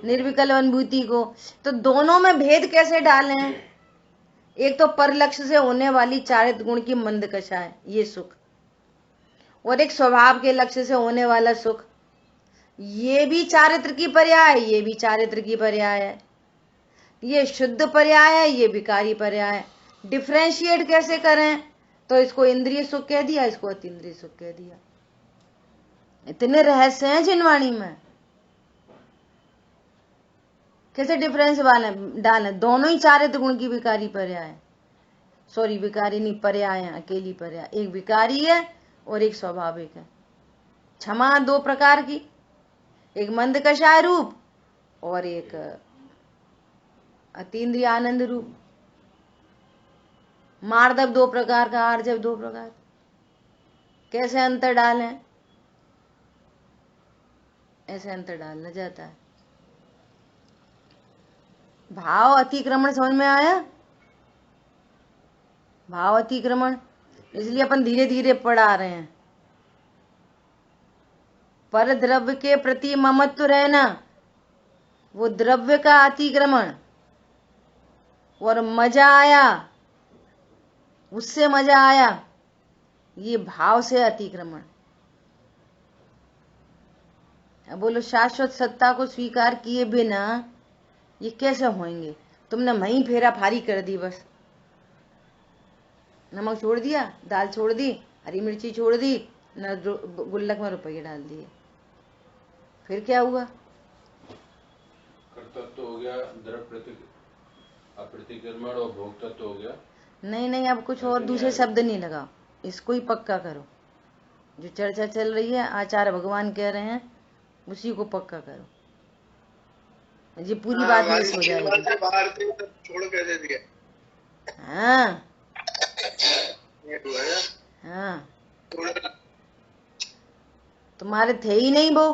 निर्विकल अनुभूति को। तो दोनों में भेद कैसे डालें? एक तो परलक्ष्य से होने वाली चारित्र गुण की मंद कषाय ये सुख, और एक स्वभाव के लक्ष्य से होने वाला सुख, ये भी चारित्र की पर्याय, ये भी चारित्र की पर्याय है। ये शुद्ध पर्याय है, ये विकारी पर्याय है। डिफरेंशिएट कैसे करें? तो इसको इंद्रिय सुख कह दिया, इसको अतीन्द्रिय सुख कह दिया। इतने रहस्य हैं जिनवाणी में। कैसे डिफरेंस डालें? दोनों ही चारित गुण की विकारी पर्याय है। सॉरी, विकारी नहीं, पर्याय है, अकेली पर्याय। एक विकारी है और एक स्वाभाविक है। क्षमा दो प्रकार की, एक मंद कषाय रूप और एक अतीन्द्रिय आनंद रूप। मार्दव दो प्रकार का, आर्जव दो प्रकार। कैसे अंतर डालें? ऐसे अंतर डालना जाता है। भाव अतिक्रमण समझ में आया? भाव अतिक्रमण, इसलिए अपन धीरे धीरे पढ़ा रहे हैं। पर द्रव्य के प्रति ममत्व रहना, वो द्रव्य का अतिक्रमण। और मजा आया, उससे मजा आया, ये भाव से अतिक्रमण। अब बोलो, शाश्वत सत्ता को स्वीकार किए बिना ये कैसे होंगे? तुमने वहीं फेरा फारी कर दी, बस नमक छोड़ दिया, दाल छोड़ दी, हरी मिर्ची छोड़ दी, न गुल्लक में रुपये डाल दिए, फिर क्या हुआ?
कर्तृत्व हो गया, द्रव्य अप्रतिक्रमण और भोक्तत्व हो गया।
नहीं नहीं, अब कुछ और दूसरे शब्द नहीं लगाओ, इसको ही पक्का करो। जो चर्चा चल रही है, आचार्य भगवान कह रहे हैं, उसी को पक्का करो। ये पूरी बात मिस हो जाएगी।
बाहर से छोड़ के दे दिया।
हाँ हाँ, तुम्हारे थे ही नहीं वो,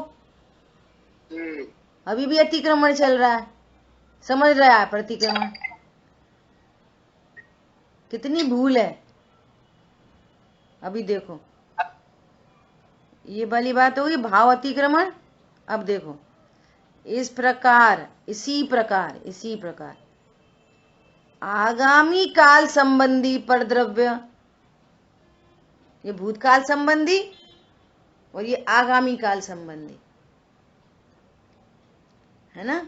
अभी भी अतिक्रमण चल रहा है। समझ रहा है प्रतिक्रमण कितनी भूल है? अभी देखो, ये वाली बात होगी भाव अतिक्रमण। अब देखो, इस प्रकार, इसी प्रकार आगामी काल संबंधी पर द्रव्य, ये भूतकाल संबंधी और ये आगामी काल संबंधी है ना।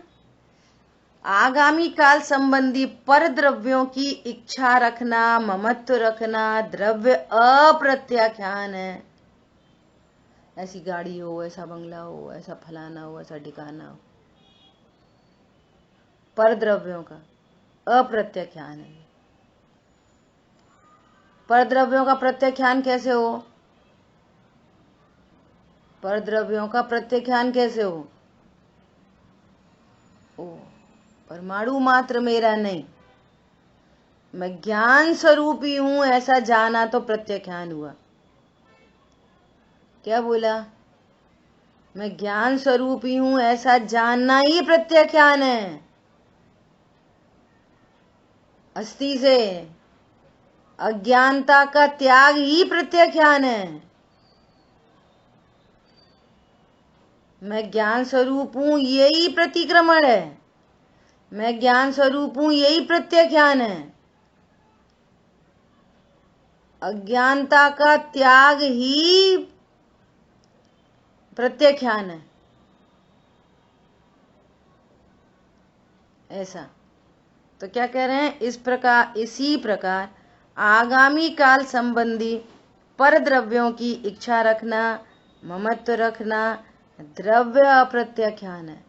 आगामी काल संबंधी पर द्रव्यों की इच्छा रखना, ममत्व रखना, द्रव्य अप्रत्याख्यान है। ऐसी गाड़ी हो, ऐसा बंगला हो, ऐसा फलाना हो, ऐसा ठिकाना हो, पर द्रव्यों का अप्रत्याख्यान है। पर द्रव्यों का प्रत्याख्यान कैसे हो? पर द्रव्यों का प्रत्याख्यान कैसे हो? ओ, परमाणु मात्र मेरा नहीं, मैं ज्ञान स्वरूपी हूं, ऐसा जाना तो प्रत्याख्यान हुआ। क्या बोला? मैं ज्ञान स्वरूपी हूं, ऐसा जानना ही प्रत्याख्यान है। अस्थि से अज्ञानता का त्याग ही प्रत्याख्यान है। मैं ज्ञान स्वरूप हूं, यही प्रतिक्रमण है। मैं ज्ञान स्वरूप हूं, यही प्रत्याख्यान है। अज्ञानता का त्याग ही प्रत्याख्यान है। ऐसा तो क्या कह रहे हैं? इस प्रकार, इसी प्रकार आगामी काल संबंधी पर द्रव्यों की इच्छा रखना, ममत्व रखना, द्रव्य अप्रत्याख्यान है।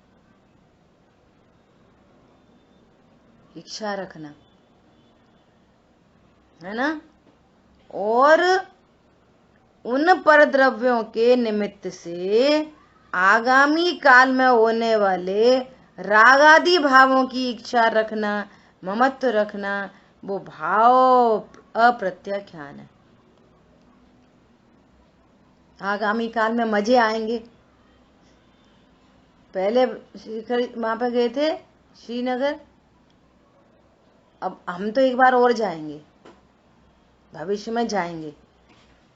इच्छा रखना है ना। और उन पर द्रव्यों के निमित्त से आगामी काल में होने वाले रागादि भावों की इच्छा रखना, ममत्व रखना, वो भाव अप्रत्याख्यान है। आगामी काल में मजे आएंगे। पहले वहां पे गए थे श्रीनगर, अब हम तो एक बार और जाएंगे, भविष्य में जाएंगे।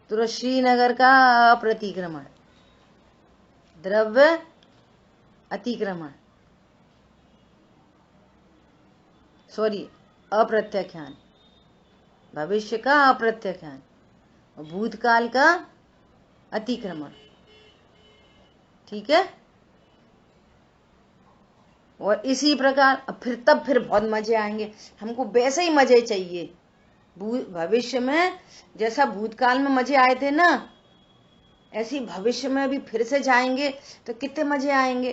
तो श्रीनगर का अप्रतिक्रमण, द्रव्य अतिक्रमण, सॉरी अप्रत्याख्यान, भविष्य का अप्रत्याख्यान, भूतकाल का अतिक्रमण। ठीक है। और इसी प्रकार फिर बहुत मजे आएंगे। हमको वैसे ही मजे चाहिए भविष्य में, जैसा भूतकाल में मजे आए थे ना, ऐसी भविष्य में भी फिर से जाएंगे तो कितने मजे आएंगे।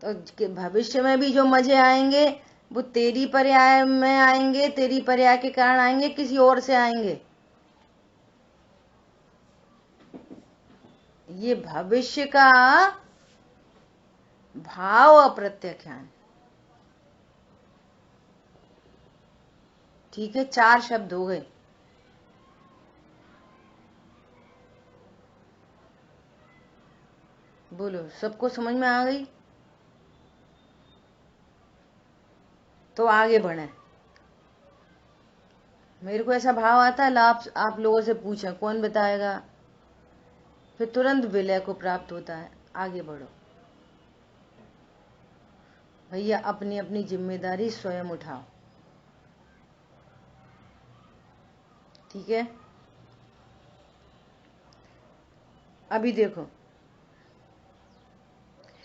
तो भविष्य में भी जो मजे आएंगे वो तेरी पर्याय में आएंगे, तेरी पर्याय के कारण आएंगे, किसी और से आएंगे। ये भविष्य का भाव अप्रत्याख्यान। ठीक है, 4 शब्द हो गए। बोलो, सबको समझ में आ गई? तो आगे बढ़े। मेरे को ऐसा भाव आता है, आप लोगों से पूछा कौन बताएगा, फिर तुरंत विलय को प्राप्त होता है। आगे बढ़ो भैया, अपनी अपनी जिम्मेदारी स्वयं उठाओ। ठीक है, अभी देखो,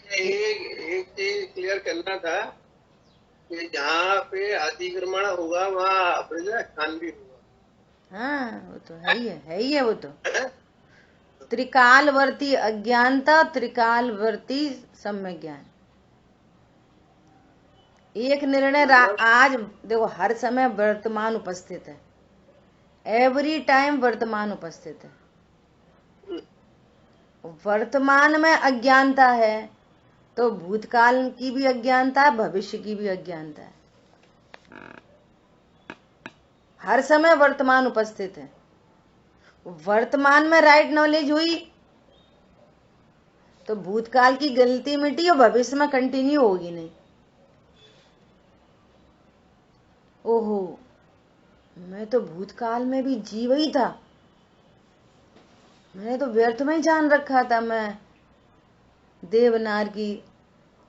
एक चीज क्लियर करना था कि जहाँ पे अतिक्रमण होगा वहाँ प्रजास्थान भी होगा।
हाँ वो तो है ही है वो तो। त्रिकालवर्ती अज्ञानता, त्रिकालवर्ती सम्यक ज्ञान। एक निर्णय आज देखो, हर समय वर्तमान उपस्थित है, एवरी टाइम वर्तमान उपस्थित है। वर्तमान में अज्ञानता है तो भूतकाल की भी अज्ञानता है, भविष्य की भी अज्ञानता है। हर समय वर्तमान उपस्थित है। वर्तमान में राइट नॉलेज हुई तो भूतकाल की गलती मिटी और भविष्य में कंटिन्यू होगी नहीं। ओहो, मैं तो भूतकाल में भी जीव ही था, मैंने तो व्यर्थ में ही जान रखा था मैं देवनार की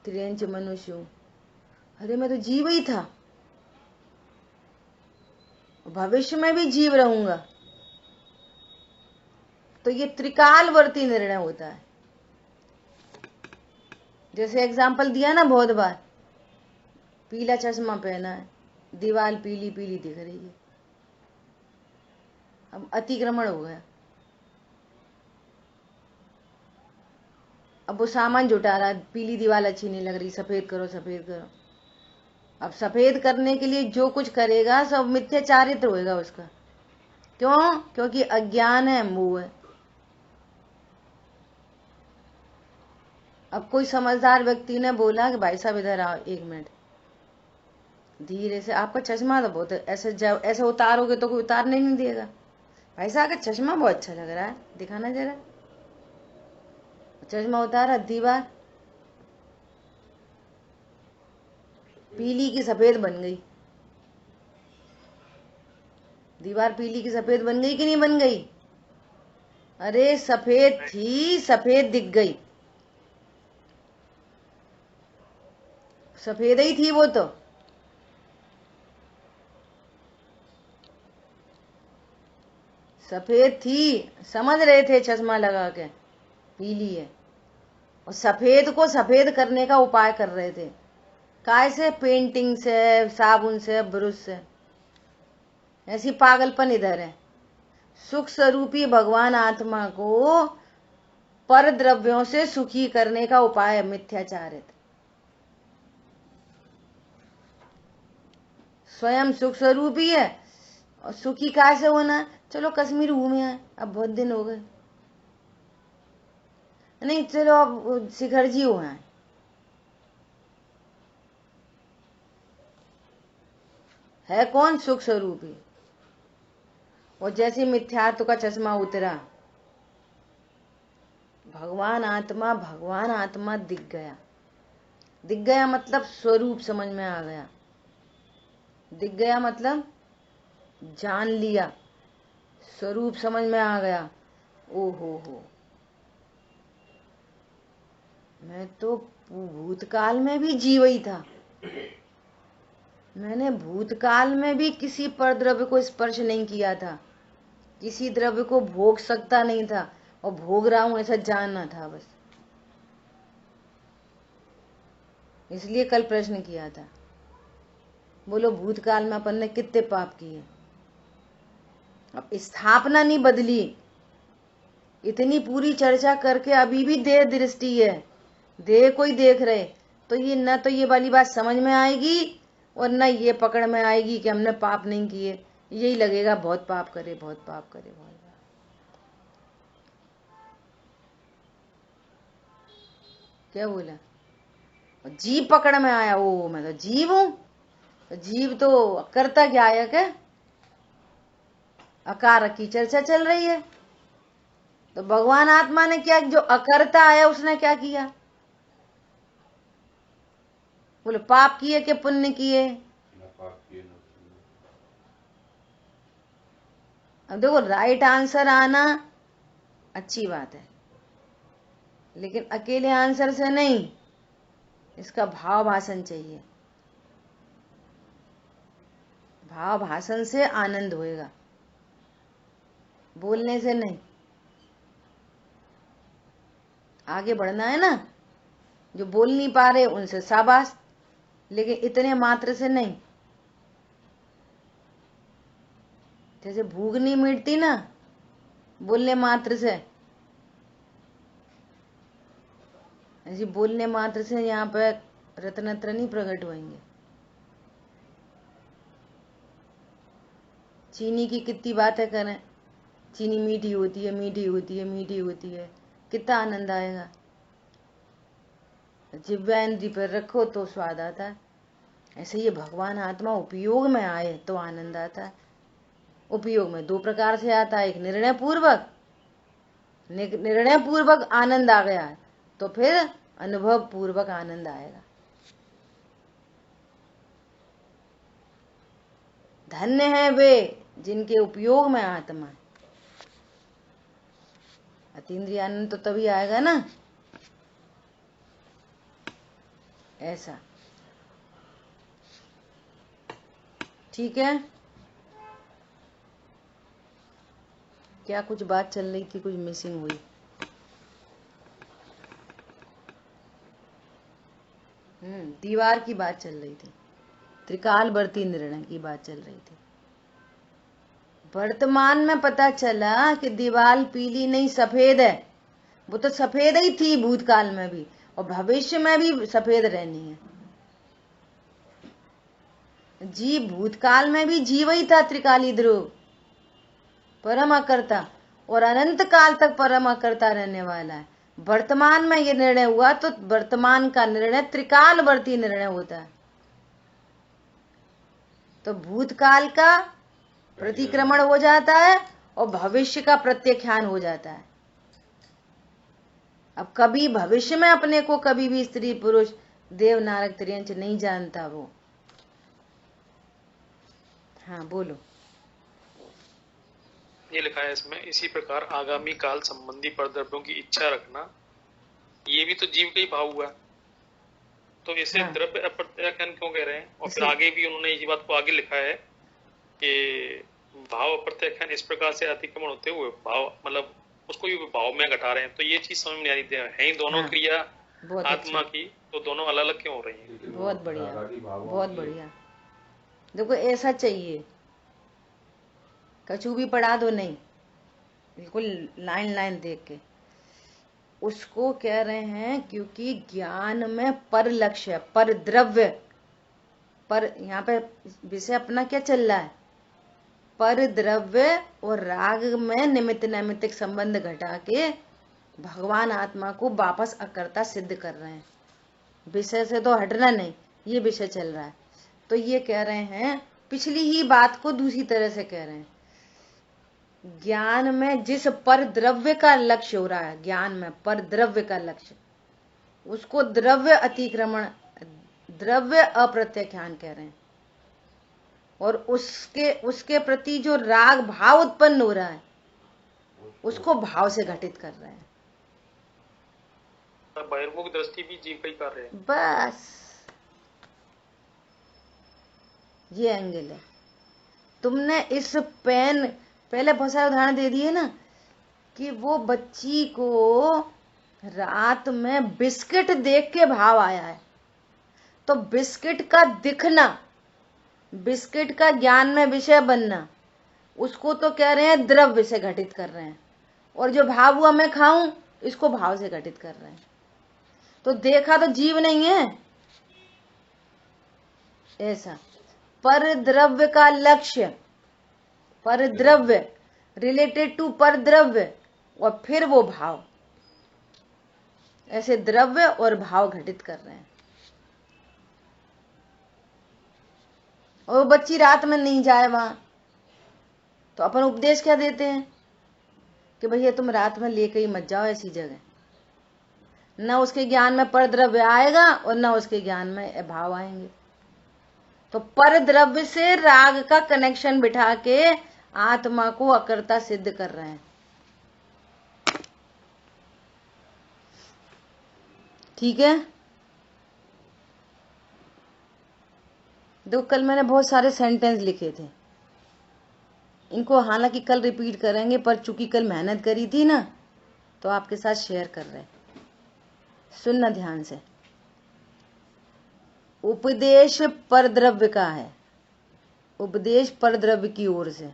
त्रियंच मनुष्य हूं। अरे मैं तो जीव ही था, भविष्य में भी जीव रहूंगा। तो ये त्रिकालवर्ती निर्णय होता है। जैसे एग्जाम्पल दिया ना बहुत बार, पीला चश्मा पहना है, दीवार पीली पीली दिख रही है, अब अतिक्रमण हो गया, अब वो सामान जुटा रहा है, पीली दीवार अच्छी नहीं लग रही, सफेद करो सफेद करो। अब सफेद करने के लिए जो कुछ करेगा सब मिथ्या चारित्र होएगा उसका। क्यों? क्योंकि अज्ञान है, मोह है। अब कोई समझदार व्यक्ति ने बोला कि भाई साहब इधर आओ 1 मिनट, धीरे से, आपका चश्मा तो बहुत ऐसे उतारोगे तो कोई उतारने नहीं देगा। भाई साहब का चश्मा बहुत अच्छा लग रहा है, दिखाना जरा। चश्मा उतारा, दीवार पीली की सफेद बन गई। दीवार पीली की सफेद बन गई कि नहीं बन गई? अरे सफेद थी, सफेद दिख गई, सफेद ही थी वो तो। सफेद थी, समझ रहे थे चश्मा लगा के पीली है, और सफेद को सफेद करने का उपाय कर रहे थे। काय से? पेंटिंग से, साबुन से, ब्रश से। ऐसी पागलपन इधर है। सुख स्वरूपी भगवान आत्मा को पर द्रव्यों से सुखी करने का उपाय मिथ्याचारित। स्वयं सुख स्वरूपी है और सुखी काय से होना है? चलो कश्मीर घूमे आए, अब बहुत दिन हो गए, नहीं चलो अब शिखर जी हुए हैं। है कौन? सुख स्वरूपी। और जैसे मिथ्यात्व का चश्मा उतरा, भगवान आत्मा दिख गया। दिख गया मतलब स्वरूप समझ में आ गया। दिख गया मतलब जान लिया, स्वरूप समझ में आ गया। ओ हो, मैं तो भूतकाल में भी जीव ही था, मैंने भूतकाल में भी किसी पर द्रव्य को स्पर्श नहीं किया था, किसी द्रव्य को भोग सकता नहीं था, और भोग रहा हूं ऐसा जानना था बस। इसलिए कल प्रश्न किया था, बोलो भूतकाल में अपन ने कितने पाप किए। अब स्थापना नहीं बदली, इतनी पूरी चर्चा करके अभी भी देह दृष्टि है, देह कोई देख रहे, तो ये न तो ये वाली बात समझ में आएगी और न ये पकड़ में आएगी कि हमने पाप नहीं किए। यही लगेगा बहुत पाप करे, बहुत पाप करे, बहुत पाप। क्या बोला? जीव पकड़ में आया, ओ मैं तो जीव हूं। तो जीव तो करता क्या है? क्या अकार की चर्चा चल रही है। तो भगवान आत्मा ने क्या, जो अकर्ता आया उसने क्या किया? बोले पाप किए कि पुण्य किए? अब देखो, राइट आंसर आना अच्छी बात है, लेकिन अकेले आंसर से नहीं, इसका भाव भाषण चाहिए। भाव भाषण से आनंद होएगा, बोलने से नहीं। आगे बढ़ना है ना। जो बोल नहीं पा रहे उनसे शाबाश, लेकिन इतने मात्र से नहीं। जैसे भूख नहीं मिटती ना बोलने मात्र से, ऐसी बोलने मात्र से यहाँ पे रत्नत्र नहीं प्रकट होंगे। चीनी की कितनी बातें करें, चीनी मीठी होती है, मीठी होती है, मीठी होती है, कितना आनंद आएगा। जिह्वा इंद्री पर रखो तो स्वाद आता है। ऐसे ये भगवान आत्मा उपयोग में आए तो आनंद आता है। उपयोग में दो प्रकार से आता है, एक निर्णय पूर्वक, निर्णय पूर्वक आनंद आ गया है तो फिर अनुभव पूर्वक आनंद आएगा। धन्य है वे जिनके उपयोग में आत्मा है। अतीन्द्रिय आनंद तो तभी आएगा ना। ऐसा ठीक है। क्या कुछ बात चल रही थी, कुछ मिसिंग हुई? दीवार की बात चल रही थी, त्रिकालवर्ती निर्णय की बात चल रही थी। वर्तमान में पता चला कि दीवार पीली नहीं सफेद है। वो तो सफेद ही थी भूतकाल में भी, और भविष्य में भी सफेद रहनी है। जीव भूतकाल में भी जीव ही था, त्रिकाली ध्रुव, परम अकर्ता, और अनंत काल तक परम अकर्ता रहने वाला है। वर्तमान में ये निर्णय हुआ तो वर्तमान का निर्णय त्रिकालवर्ती निर्णय होता है। तो भूतकाल का प्रतिक्रमण हो जाता है और भविष्य का प्रत्याख्यान हो जाता है। अब कभी भविष्य में अपने को कभी भी स्त्री पुरुष देव नारक त्रियंच नहीं जानता वो। हाँ बोलो।
ये लिखा है इसमें, इसी प्रकार आगामी काल संबंधी परद्रव्यों की इच्छा रखना, ये भी तो जीव का ही भाव हुआ। तो इसे
हाँ।
द्रव्य अप्रत्याख्यान क्यों कह रहे हैं? और फिर आगे भी उन्होंने इसी बात को आगे लिखा है कि भाव अप्रत्याख्यान इस प्रकार से अतिक्रमण होते हुए भाव, मतलब उसको भी भाव में घटा रहे हैं। तो ये चीज समझ में नहीं आती है ही दोनों
हाँ।
क्रिया
बहुत
आत्मा
अच्छा।
की, तो दोनों अलग अलग क्यों हो रही है?
बहुत बढ़िया, बहुत बढ़िया। देखो ऐसा चाहिए, कछु भी पढ़ा दो नहीं, बिल्कुल लाइन लाइन देख के। उसको कह रहे हैं क्योंकि ज्ञान में पर लक्ष्य है, पर द्रव्य, पर यहाँ पे विषय अपना क्या चल रहा है? पर द्रव्य और राग में निमित्त नैमित्तिक संबंध घटा के भगवान आत्मा को वापस अकर्ता सिद्ध कर रहे हैं। विषय से तो हटना नहीं, ये विषय चल रहा है। तो ये कह रहे हैं, पिछली ही बात को दूसरी तरह से कह रहे हैं। ज्ञान में जिस पर द्रव्य का लक्ष्य हो रहा है, ज्ञान में पर द्रव्य का लक्ष्य, उसको द्रव्य अतिक्रमण, द्रव्य अप्रत्याख्यान कह रहे हैं। और उसके प्रति जो राग भाव उत्पन्न हो रहा है उसको भाव से घटित कर रहे हैं।
बहिर्मुख दृष्टि भी जीव का ही कार्य है।
बस ये एंगल है। तुमने इस पेन पहले बहुत सारे उदाहरण दे दिए ना, कि वो बच्ची को रात में बिस्किट देख के भाव आया है। तो बिस्किट का दिखना, बिस्किट का ज्ञान में विषय बनना, उसको तो कह रहे हैं द्रव्य से घटित कर रहे हैं। और जो भाव हुआ मैं खाऊं, इसको भाव से घटित कर रहे हैं। तो देखा तो जीव नहीं है, ऐसा पर द्रव्य का लक्ष्य, पर द्रव्य रिलेटेड टू पर द्रव्य, और फिर वो भाव, ऐसे द्रव्य और भाव घटित कर रहे हैं। और वो बच्ची रात में नहीं जाए वहां, तो अपन उपदेश क्या देते हैं कि भैया तुम रात में लेके ही मत जाओ ऐसी जगह, न उसके ज्ञान में पर द्रव्य आएगा और न उसके ज्ञान में भाव आएंगे। तो पर द्रव्य से राग का कनेक्शन बिठा के आत्मा को अकर्ता सिद्ध कर रहे हैं। ठीक है। कल मैंने बहुत सारे सेंटेंस लिखे थे, इनको हालांकि कल रिपीट करेंगे, पर चूंकि कल मेहनत करी थी ना तो आपके साथ शेयर कर रहे। सुनना ध्यान से। उपदेश पर द्रव्य का है, उपदेश पर द्रव्य की ओर से,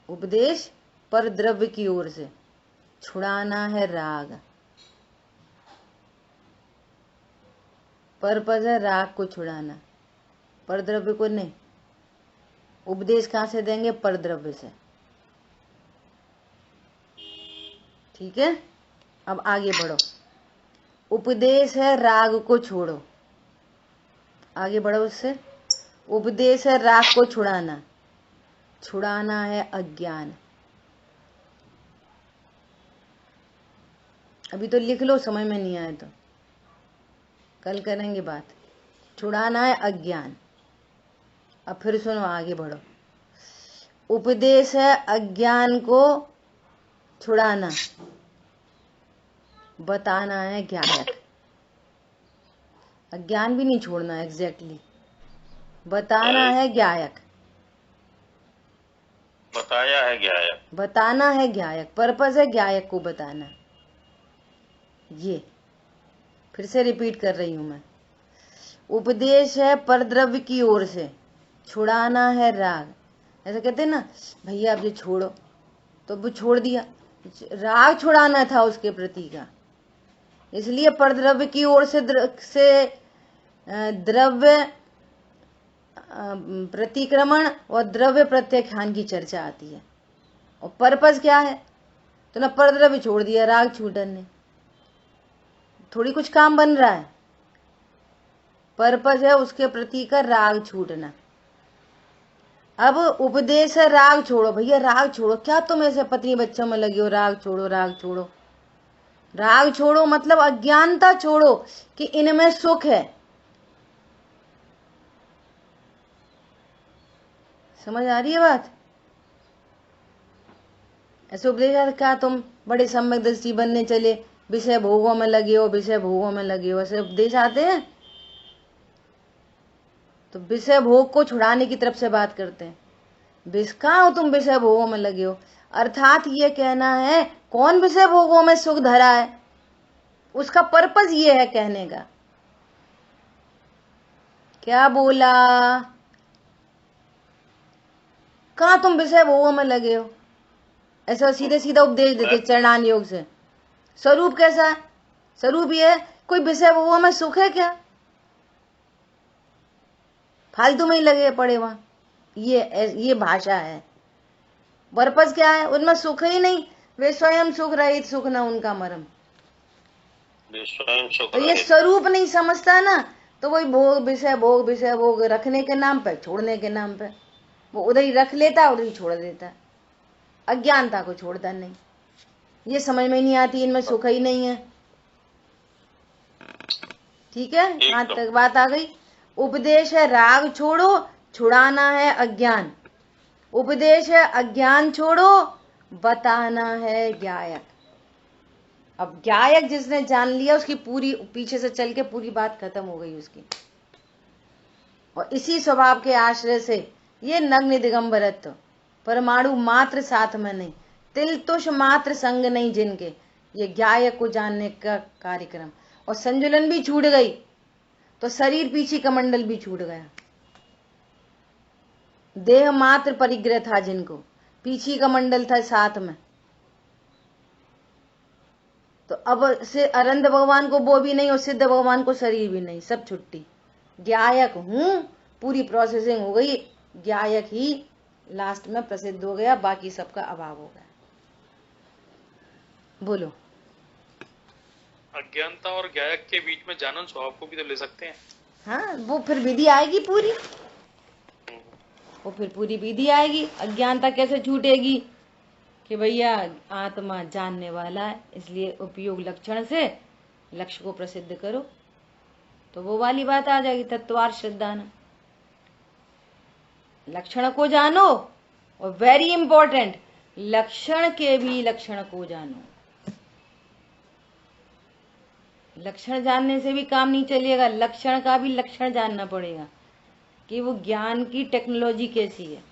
उपदेश पर द्रव्य की ओर से छुड़ाना है राग। पर्पज है राग को छुड़ाना, पर द्रव्य को नहीं। उपदेश कहां से देंगे? पर द्रव्य से। ठीक है। अब आगे बढ़ो। उपदेश है राग को छोड़ो, आगे बढ़ो उससे। उपदेश है राग को छुड़ाना, छुड़ाना है अज्ञान। अभी तो लिख लो, समझ में नहीं आए तो कल करेंगे बात। छुड़ाना है अज्ञान। अब फिर सुनो, आगे बढ़ो। उपदेश है अज्ञान को छुड़ाना, बताना है ज्ञायक। अज्ञान भी नहीं छोड़ना एग्जैक्टली, बताना है ज्ञायक,
बताया है ज्ञायक,
बताना है ज्ञायक। पर्पस है ज्ञायक को बताना। ये फिर से रिपीट कर रही हूं मैं। उपदेश है परद्रव्य की ओर से, छुड़ाना है राग। ऐसा कहते हैं ना, भैया अब ये छोड़ो, तो वो छोड़ दिया, राग छुड़ाना था उसके प्रति का। इसलिए परद्रव्य की ओर से द्रव्य प्रतिक्रमण और द्रव्य प्रत्याख्यान की चर्चा आती है। और पर्पस क्या है? तो ना परद्रव्य छोड़ दिया राग छूटन ने, थोड़ी कुछ काम बन रहा है। पर्पस है उसके प्रति का राग छूटना। अब उपदेश है राग छोड़ो। भैया राग छोड़ो, क्या तुम ऐसे पत्नी बच्चों में लगे हो? राग छोड़ो, राग छोड़ो। राग छोड़ो मतलब अज्ञानता छोड़ो कि इनमें सुख है। समझ आ रही है बात? ऐसे उपदेश क्या तुम बड़े सम्यक दृष्टि बनने चले, विषय भोगों में लगे हो, विषय भोगों में लगे हो, ऐसे उपदेश आते हैं। तो विषय भोग को छुड़ाने की तरफ से बात करते हैं। कहाँ हो तुम विषय भोगों में लगे हो? अर्थात ये कहना है कौन विषय भोगों में सुख धरा है, उसका पर्पस ये है कहने का। क्या बोला? कहाँ तुम विषय भोगों में लगे हो? ऐसा सीधे सीधा उपदेश देते चरणान योग से। स्वरूप कैसा है? स्वरूप ये है, कोई विषय भोगों में सुख है क्या? फालतू में ही लगे पड़े वहां। ये भाषा है। पर्पस क्या है? उनमें सुख ही नहीं, वे स्वयं सुख रहित, सुख न उनका मरम।
स्वयं सुख
तो ये स्वरूप नहीं समझता ना, तो वही भोग, विषय भोग रखने के नाम पे, छोड़ने के नाम पे वो उधर ही रख लेता, उधर ही छोड़ देता। अज्ञानता को छोड़ता नहीं। ये समझ में नहीं आती, इनमें सुख ही नहीं है। ठीक है, यहां तक बात आ गई। उपदेश है राग छोड़ो, छुड़ाना है अज्ञान। उपदेश है अज्ञान छोड़ो, बताना है ज्ञायक। अब ज्ञायक जिसने जान लिया, उसकी पूरी पीछे से चल के पूरी बात खत्म हो गई उसकी। और इसी स्वभाव के आश्रय से ये नग्न दिगंबरत्व, परमाणु मात्र साथ में नहीं, तिल तुष मात्र संग नहीं जिनके, ये ज्ञायक को जानने का कार्यक्रम। और संजुलन भी छूट गई तो शरीर पीछे कमंडल भी छूट गया। देह मात्र परिग्रह था जिनको, पीछी का मंडल था साथ में। तो अब से अरंद भगवान को वो भी नहीं और सिद्ध भगवान को शरीर भी नहीं, सब छुट्टी। ज्ञायक हूं, पूरी प्रोसेसिंग हो गई, ज्ञायक ही लास्ट में प्रसिद्ध हो गया, बाकी सबका अभाव हो गया। बोलो।
अज्ञानता और ज्ञायक के बीच में जानन स्वभाव को भी तो ले सकते हैं।
हाँ, वो फिर विधि आएगी पूरी, वो फिर पूरी विधि आएगी। अज्ञानता कैसे छूटेगी कि भैया आत्मा जानने वाला है, इसलिए उपयोग लक्षण से लक्ष्य को प्रसिद्ध करो, तो वो वाली बात आ जाएगी। तत्वार्थ श्रद्धाना, लक्षण को जानो, और वेरी इंपॉर्टेंट, लक्षण के भी लक्षण को जानो। लक्षण जानने से भी काम नहीं चलेगा, लक्षण का भी लक्षण जानना पड़ेगा कि वो ज्ञान की टेक्नोलॉजी कैसी है।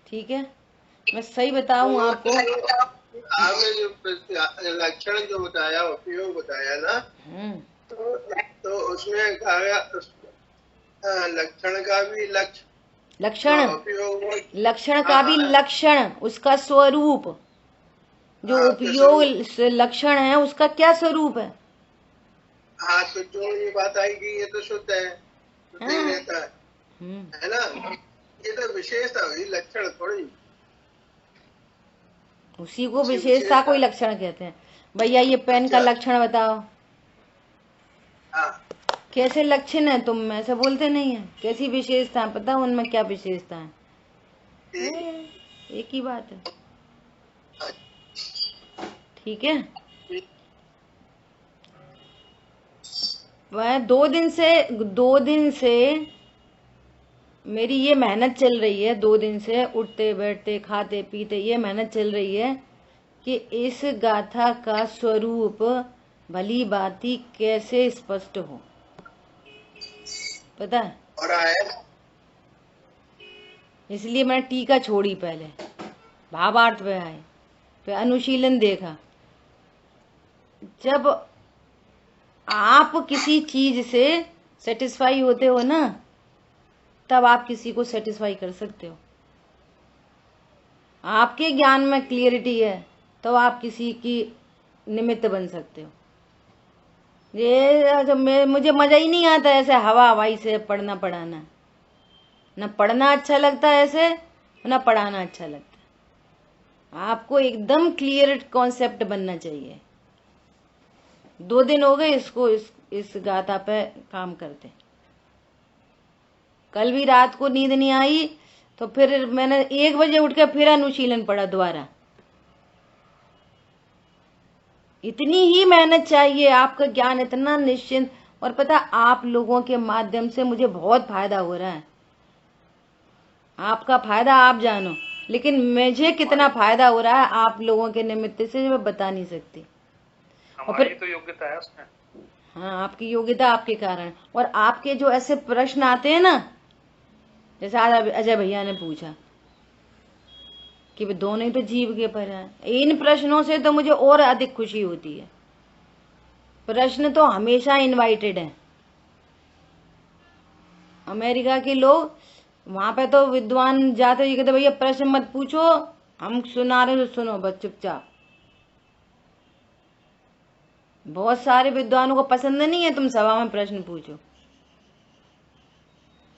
ठीक है, मैं सही बताऊं आपको।
आपने जो लक्षण जो बताया, उपयोग बताया ना, तो उसमें कहा गया लक्षण का भी
लक्षण, लक्षण का भी लक्षण, उसका स्वरूप, जो उपयोग लक्षण है उसका क्या स्वरूप है।
हाँ, तो जो ये बात आएगी ये तो शुद्ध है, शुद्ध ही रहता है ना। ये तो विशेषता हुई, लक्षण थोड़ी।
उसी को विशेषता को ही लक्षण कहते हैं। भैया ये पेन का लक्षण बताओ।
हाँ।
कैसे लक्षण है, तुम ऐसे बोलते नहीं है, कैसी विशेषता है, पता उनमें क्या विशेषता है? एक ही बात है। ठीक है, वह 2 दिन से मेरी ये मेहनत चल रही है, 2 दिन से उठते बैठते खाते पीते ये मेहनत चल रही है कि इस गाथा का स्वरूप भली भांति कैसे स्पष्ट हो, पता है? इसलिए मैंने टीका छोड़ी, पहले भावार्थ पे आए, फिर अनुशीलन देखा। जब आप किसी चीज से सेटिस्फाई होते हो ना, तब आप किसी को सेटिस्फाई कर सकते हो। आपके ज्ञान में क्लियरिटी है तो आप किसी की निमित्त बन सकते हो। ये मुझे मजा ही नहीं आता ऐसे हवा हवाई से पढ़ना पढ़ाना, न पढ़ना अच्छा लगता है ऐसे, न पढ़ाना अच्छा लगता है। आपको एकदम क्लियर कॉन्सेप्ट बनना चाहिए। 2 दिन हो गए इसको, इस गाथा पे काम करते। कल भी रात को नींद नहीं आई, तो फिर मैंने 1 बजे उठ के फिर अनुशीलन पढ़ा दोबारा। इतनी ही मेहनत चाहिए, आपका ज्ञान इतना निश्चिंत। और पता, आप लोगों के माध्यम से मुझे बहुत फायदा हो रहा है। आपका फायदा आप जानो, लेकिन मुझे कितना फायदा हो रहा है आप लोगों के निमित्त से मैं बता नहीं सकती। और फिर
तो योग्यता है उसमें।
हाँ, आपकी योग्यता आपके कारण। और आपके जो ऐसे प्रश्न आते हैं ना, जैसे आज अजय भैया ने पूछा कि वे दोनों ही तो जीव के पर हैं, इन प्रश्नों से तो मुझे और अधिक खुशी होती है। प्रश्न तो हमेशा इनवाइटेड है। अमेरिका के लोग वहां पे तो विद्वान जाते ये कहते भैया प्रश्न मत पूछो, हम सुना रहे तो सुनो बस चुपचाप। बहुत सारे विद्वानों को पसंद नहीं है तुम सभा में प्रश्न पूछो।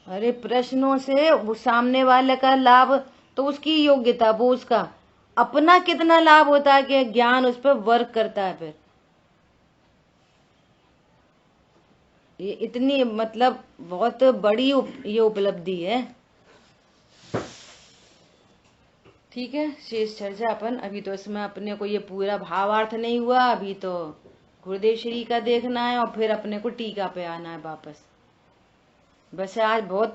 अरे प्रश्नों से वो सामने वाले का लाभ तो उसकी योग्यता, वो उसका अपना कितना लाभ होता है कि ज्ञान उस पर वर्क करता है। फिर ये इतनी मतलब बहुत बड़ी ये उपलब्धि है। ठीक है, शेष चर्चा अपन अभी तो इसमें अपने को ये पूरा भावार्थ नहीं हुआ, अभी तो गुरुदेव श्री का देखना है और फिर अपने को टीका पे आना है वापस। वैसे आज बहुत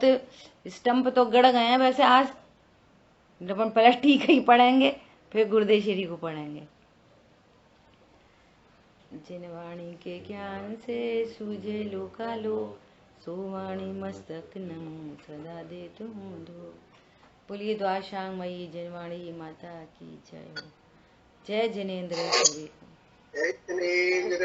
स्टंप तो गड़ गए हैं, वैसे आज अपन पहले टीका ही पढ़ेंगे फिर गुरुदेव श्री को पढ़ेंगे। जिन वाणी के ज्ञान से सूझे लोकालो, सो वाणी मस्तक नमो सदा दे तुम दो। बोलिए द्वाशांग मई जिनवाणी माता की जय हो। जय जिनेन्द्र सभी को।
जय जिनेन्द्र।